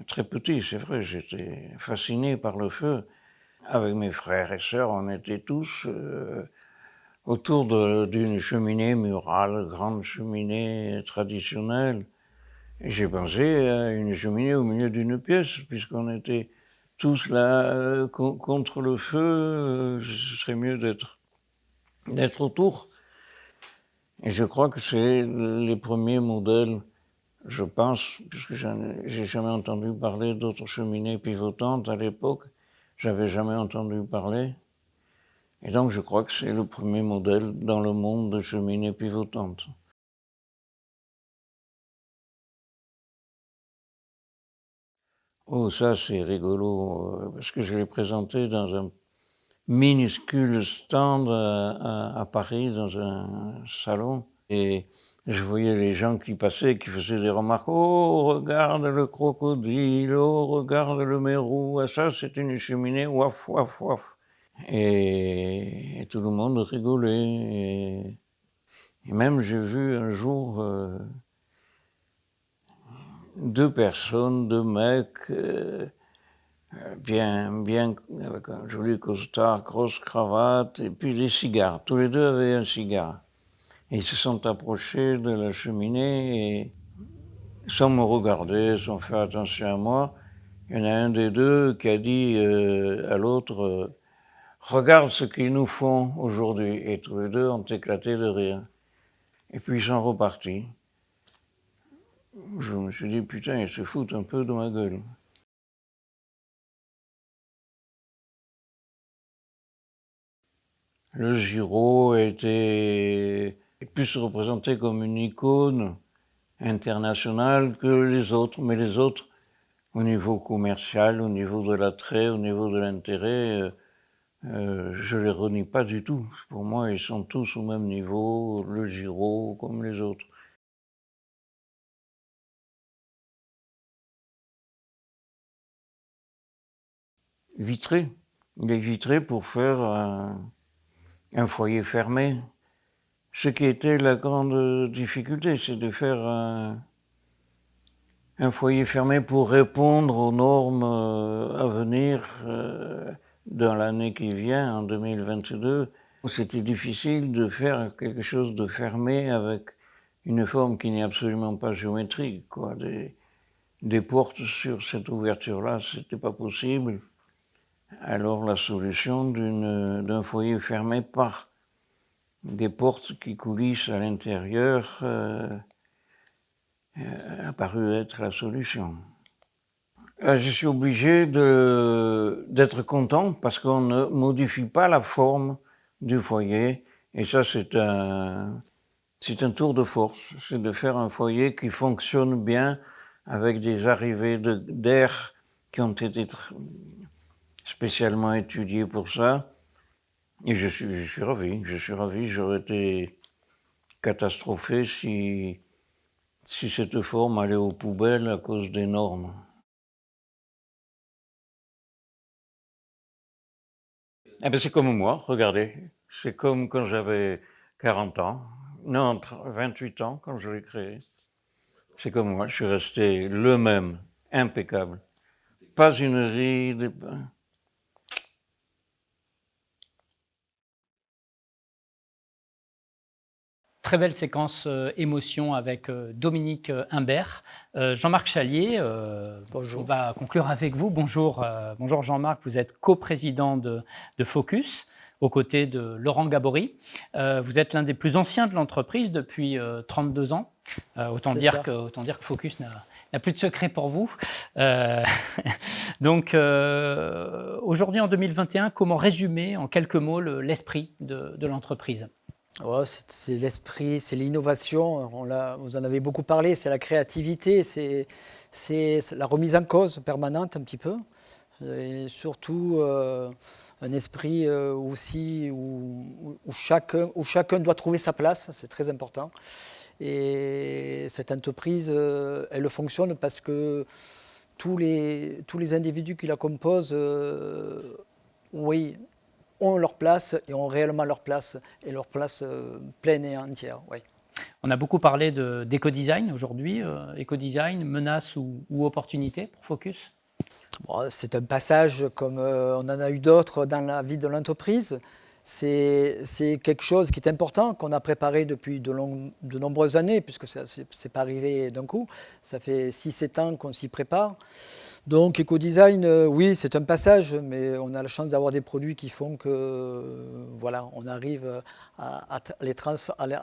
Très petit, c'est vrai, j'étais fasciné par le feu. Avec mes frères et sœurs, on était tous autour d'une cheminée murale, grande cheminée traditionnelle. Et j'ai pensé à une cheminée au milieu d'une pièce, puisqu'on était tous là contre le feu, ce serait mieux d'être autour. Et je crois que c'est les premiers modèles, je pense, puisque j'ai jamais entendu parler d'autres cheminées pivotantes à l'époque, j'avais jamais entendu parler. Et donc je crois que c'est le premier modèle dans le monde de cheminée pivotante. Oh, ça c'est rigolo, parce que je l'ai présenté dans un minuscule stand à Paris, dans un salon, et je voyais les gens qui passaient, qui faisaient des remarques. Oh, regarde le crocodile, oh, regarde le mérou, ah, ça c'est une cheminée, waf, waf, waf. Et tout le monde rigolait. Et même j'ai vu un jour deux personnes, deux mecs, bien, avec un joli costard, grosse cravate, et puis des cigares. Tous les deux avaient un cigare. Et ils se sont approchés de la cheminée et, sans me regarder, sans faire attention à moi, il y en a un des deux qui a dit à l'autre regarde ce qu'ils nous font aujourd'hui. Et tous les deux ont éclaté de rire. Et puis ils sont repartis. Je me suis dit, putain, ils se foutent un peu de ma gueule. Le Giraud était plus représenté comme une icône internationale que les autres, mais les autres, au niveau commercial, au niveau de l'attrait, au niveau de l'intérêt, je les renie pas du tout. Pour moi, ils sont tous au même niveau, le Giraud comme les autres. Vitré. Il est vitré pour faire un foyer fermé. Ce qui était la grande difficulté, c'est de faire un foyer fermé pour répondre aux normes à venir dans l'année qui vient, en 2022. C'était difficile de faire quelque chose de fermé avec une forme qui n'est absolument pas géométrique, quoi. Des portes sur cette ouverture-là, c'était pas possible. Alors la solution d'un foyer fermé par des portes qui coulissent à l'intérieur a paru être la solution. Je suis obligé d'être content parce qu'on ne modifie pas la forme du foyer. Et ça, c'est un tour de force. C'est de faire un foyer qui fonctionne bien avec des arrivées d'air qui ont été spécialement étudiées pour ça. Et je suis ravi. J'aurais été catastrophé si cette forme allait aux poubelles à cause des normes. Eh ben, c'est comme moi, regardez. C'est comme quand j'avais 40 ans. Non, 28 ans quand je l'ai créé. C'est comme moi, je suis resté le même, impeccable. Pas une ride. Très belle séquence émotion avec Dominique Imbert. Jean-Marc Chalier, Bonjour. on va conclure avec vous. Bonjour, bonjour Jean-Marc, vous êtes coprésident de Focus, aux côtés de Laurent Gabory. Vous êtes l'un des plus anciens de l'entreprise depuis 32 ans. Autant C'est dire ça. que Focus n'a plus de secret pour vous. Donc, aujourd'hui, en 2021, comment résumer en quelques mots l'esprit de l'entreprise ? Ouais, c'est l'esprit, c'est l'innovation. Vous en avez beaucoup parlé, c'est la créativité, c'est la remise en cause permanente un petit peu. Et surtout un esprit aussi où chacun doit trouver sa place, c'est très important. Et cette entreprise, elle fonctionne parce que tous les individus qui la composent, oui, ont leur place et ont réellement leur place, et leur place pleine et entière. Oui. On a beaucoup parlé d'éco-design aujourd'hui. Éco-design, menace ou opportunité pour Focus ? Bon, c'est un passage comme on en a eu d'autres dans la vie de l'entreprise. C'est quelque chose qui est important, qu'on a préparé depuis de nombreuses années, puisque ce n'est pas arrivé d'un coup. Ça fait 6-7 ans qu'on s'y prépare. Donc, éco-design, oui, c'est un passage, mais on a la chance d'avoir des produits qui font que, voilà, on arrive à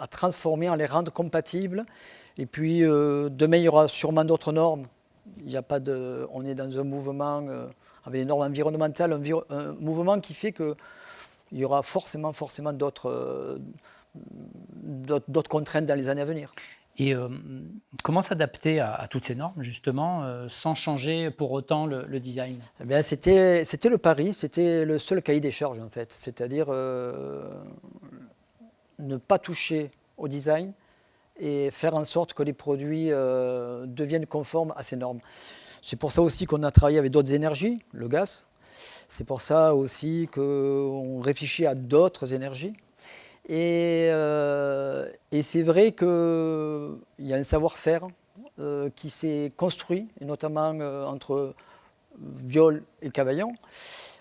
transformer, à les rendre compatibles. Et puis, demain, il y aura sûrement d'autres normes. On est dans un mouvement avec les normes environnementales, un mouvement qui fait qu'il y aura forcément d'autres contraintes dans les années à venir. Et comment s'adapter à toutes ces normes, justement, sans changer pour autant le design ? Eh bien, c'était le pari, c'était le seul cahier des charges, en fait. C'est-à-dire ne pas toucher au design et faire en sorte que les produits deviennent conformes à ces normes. C'est pour ça aussi qu'on a travaillé avec d'autres énergies, le gaz. C'est pour ça aussi qu'on réfléchit à d'autres énergies. Et c'est vrai qu'il y a un savoir-faire qui s'est construit, et notamment entre Viol et Cavaillon,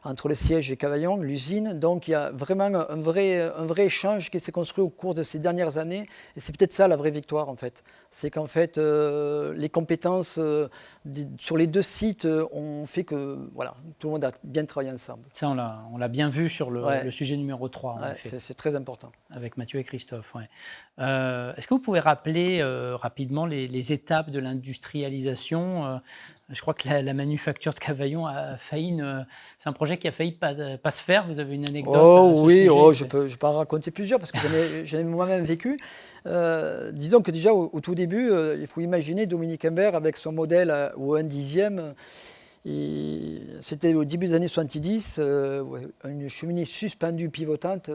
entre le siège et Cavaillon, l'usine. Donc il y a vraiment un vrai échange qui s'est construit au cours de ces dernières années. Et c'est peut-être ça la vraie victoire en fait. C'est qu'en fait les compétences sur les deux sites ont fait que voilà, tout le monde a bien travaillé ensemble. Ça, on l'a bien vu sur le sujet numéro 3. En effet. C'est très important. Avec Mathieu et Christophe. Ouais. Est-ce que vous pouvez rappeler rapidement les étapes de l'industrialisation ? Je crois que la manufacture de Cavaillon a failli. C'est un projet qui a failli pas se faire. Vous avez une anecdote ? Oui, je peux en raconter plusieurs parce que j'en ai moi-même vécu. Disons que déjà au tout début, il faut imaginer Dominique Imbert avec son modèle au 1/10. C'était au début des années 70, une cheminée suspendue pivotante,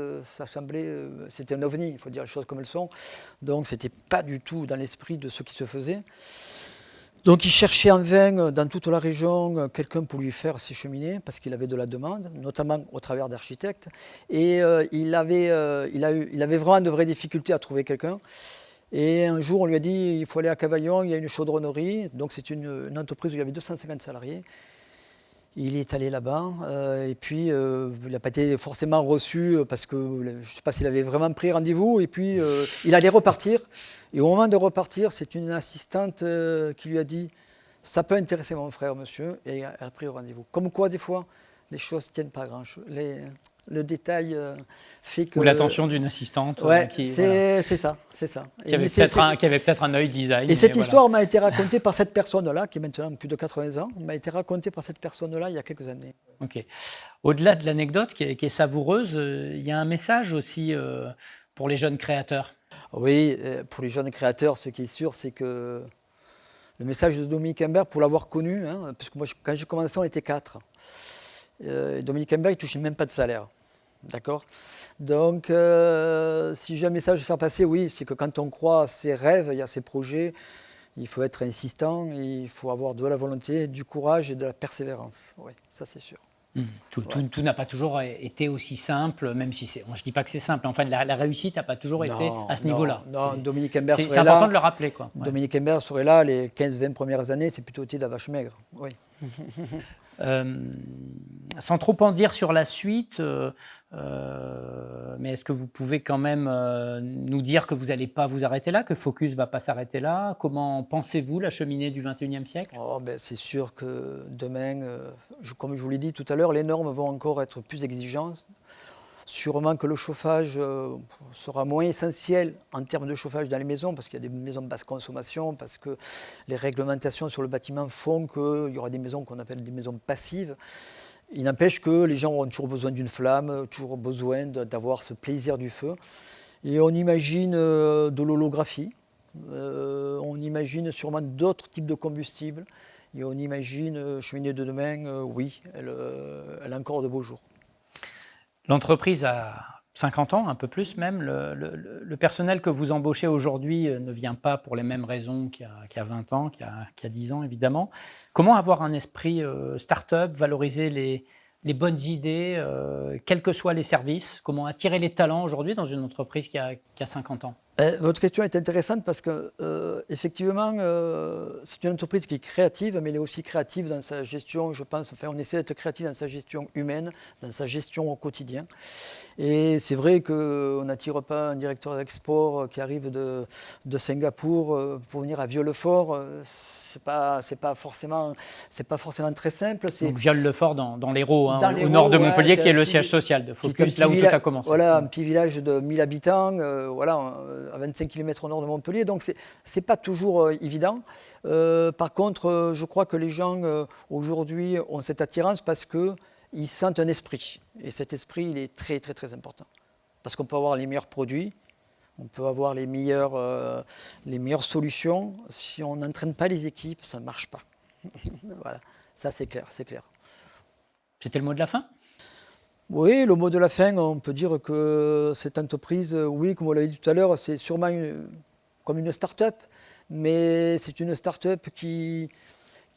c'était un ovni, il faut dire les choses comme elles sont. Donc c'était pas du tout dans l'esprit de ce qui se faisait. Donc il cherchait en vain dans toute la région quelqu'un pour lui faire ces cheminées parce qu'il avait de la demande, notamment au travers d'architectes. Et il avait vraiment de vraies difficultés à trouver quelqu'un. Et un jour, on lui a dit il faut aller à Cavaillon, il y a une chaudronnerie. Donc c'est une entreprise où il y avait 250 salariés. Il est allé là-bas et puis il n'a pas été forcément reçu parce que je ne sais pas s'il avait vraiment pris rendez-vous. Et puis il allait repartir. Et au moment de repartir, c'est une assistante qui lui a dit « ça peut intéresser mon frère, monsieur ». Et elle a pris rendez-vous. Comme quoi, des fois, les choses ne tiennent pas grand-chose. Le détail fait que... Ou l'attention d'une assistante. Ouais, qui c'est ça. Qui avait peut-être un œil design. Et cette histoire m'a été racontée par cette personne-là, qui est maintenant plus de 80 ans, m'a été racontée par cette personne-là il y a quelques années. Ok. Au-delà de l'anecdote qui est savoureuse, il y a un message aussi pour les jeunes créateurs. Oui, pour les jeunes créateurs, ce qui est sûr, c'est que le message de Dominique Imbert, pour l'avoir connu, parce que moi, quand j'ai commencé, on était 4. Dominique Imbert, il ne touchait même pas de salaire. D'accord ? Donc, si j'ai un message à faire passer, oui, c'est que quand on croit à ses rêves et à ses projets, il faut être insistant, il faut avoir de la volonté, du courage et de la persévérance. Oui, ça c'est sûr. Tout n'a pas toujours été aussi simple, même si je ne dis pas que c'est simple. Enfin, la réussite n'a pas toujours été à ce niveau-là. Non, Dominique Imbert serait c'est là. important de le rappeler, quoi. Ouais. Dominique Imbert serait là, les 15-20 premières années, c'est plutôt été de la vache maigre. Oui. Sans trop en dire sur la suite, mais est-ce que vous pouvez quand même nous dire que vous n'allez pas vous arrêter là, que Focus ne va pas s'arrêter là? Comment pensez-vous la cheminée du XXIe siècle? C'est sûr que demain, comme je vous l'ai dit tout à l'heure, les normes vont encore être plus exigeantes. Sûrement que le chauffage sera moins essentiel en termes de chauffage dans les maisons, parce qu'il y a des maisons de basse consommation, parce que les réglementations sur le bâtiment font qu'il y aura des maisons qu'on appelle des maisons passives. Il n'empêche que les gens auront toujours besoin d'une flamme, toujours besoin d'avoir ce plaisir du feu. Et on imagine de l'holographie, on imagine sûrement d'autres types de combustibles, et on imagine cheminée de demain, oui, elle a encore de beaux jours. L'entreprise a 50 ans, un peu plus même. Le personnel que vous embauchez aujourd'hui ne vient pas pour les mêmes raisons qu'il y a 20 ans, qu'il y a 10 ans, évidemment. Comment avoir un esprit start-up, valoriser les bonnes idées, quels que soient les services? Comment attirer les talents aujourd'hui dans une entreprise qui a 50 ans? Votre question est intéressante parce que, effectivement, c'est une entreprise qui est créative, mais elle est aussi créative dans sa gestion, je pense. Enfin, on essaie d'être créatif dans sa gestion humaine, dans sa gestion au quotidien. Et c'est vrai qu'on n'attire pas un directeur d'export qui arrive de Singapour pour venir à Vieux-le-Fort. C'est pas forcément très simple. Donc Vieux-le-Fort dans l'Hérault, au nord de Montpellier, qui est le siège social de Focus, là où tout a commencé. Voilà, un petit village de 1000 habitants, à 25 km au nord de Montpellier, donc c'est pas toujours évident. Par contre, je crois que les gens aujourd'hui ont cette attirance parce qu'ils sentent un esprit. Et cet esprit, il est très très très important. Parce qu'on peut avoir les meilleurs produits, on peut avoir les meilleures solutions. Si on n'entraîne pas les équipes, ça ne marche pas. Voilà, ça c'est clair, c'est clair. C'était le mot de la fin? Oui, le mot de la fin, on peut dire que cette entreprise, oui, comme on l'avait dit tout à l'heure, c'est sûrement comme une start-up, mais c'est une start-up qui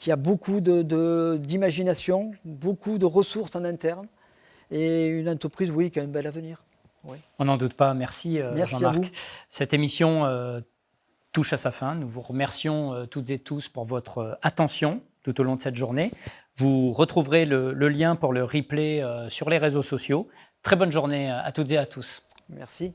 a beaucoup d'imagination, beaucoup de ressources en interne, et une entreprise, oui, qui a un bel avenir. Oui. On n'en doute pas. Merci Jean-Marc. À Cette émission touche à sa fin. Nous vous remercions toutes et tous pour votre attention tout au long de cette journée. Vous retrouverez le lien pour le replay sur les réseaux sociaux. Très bonne journée à toutes et à tous. Merci.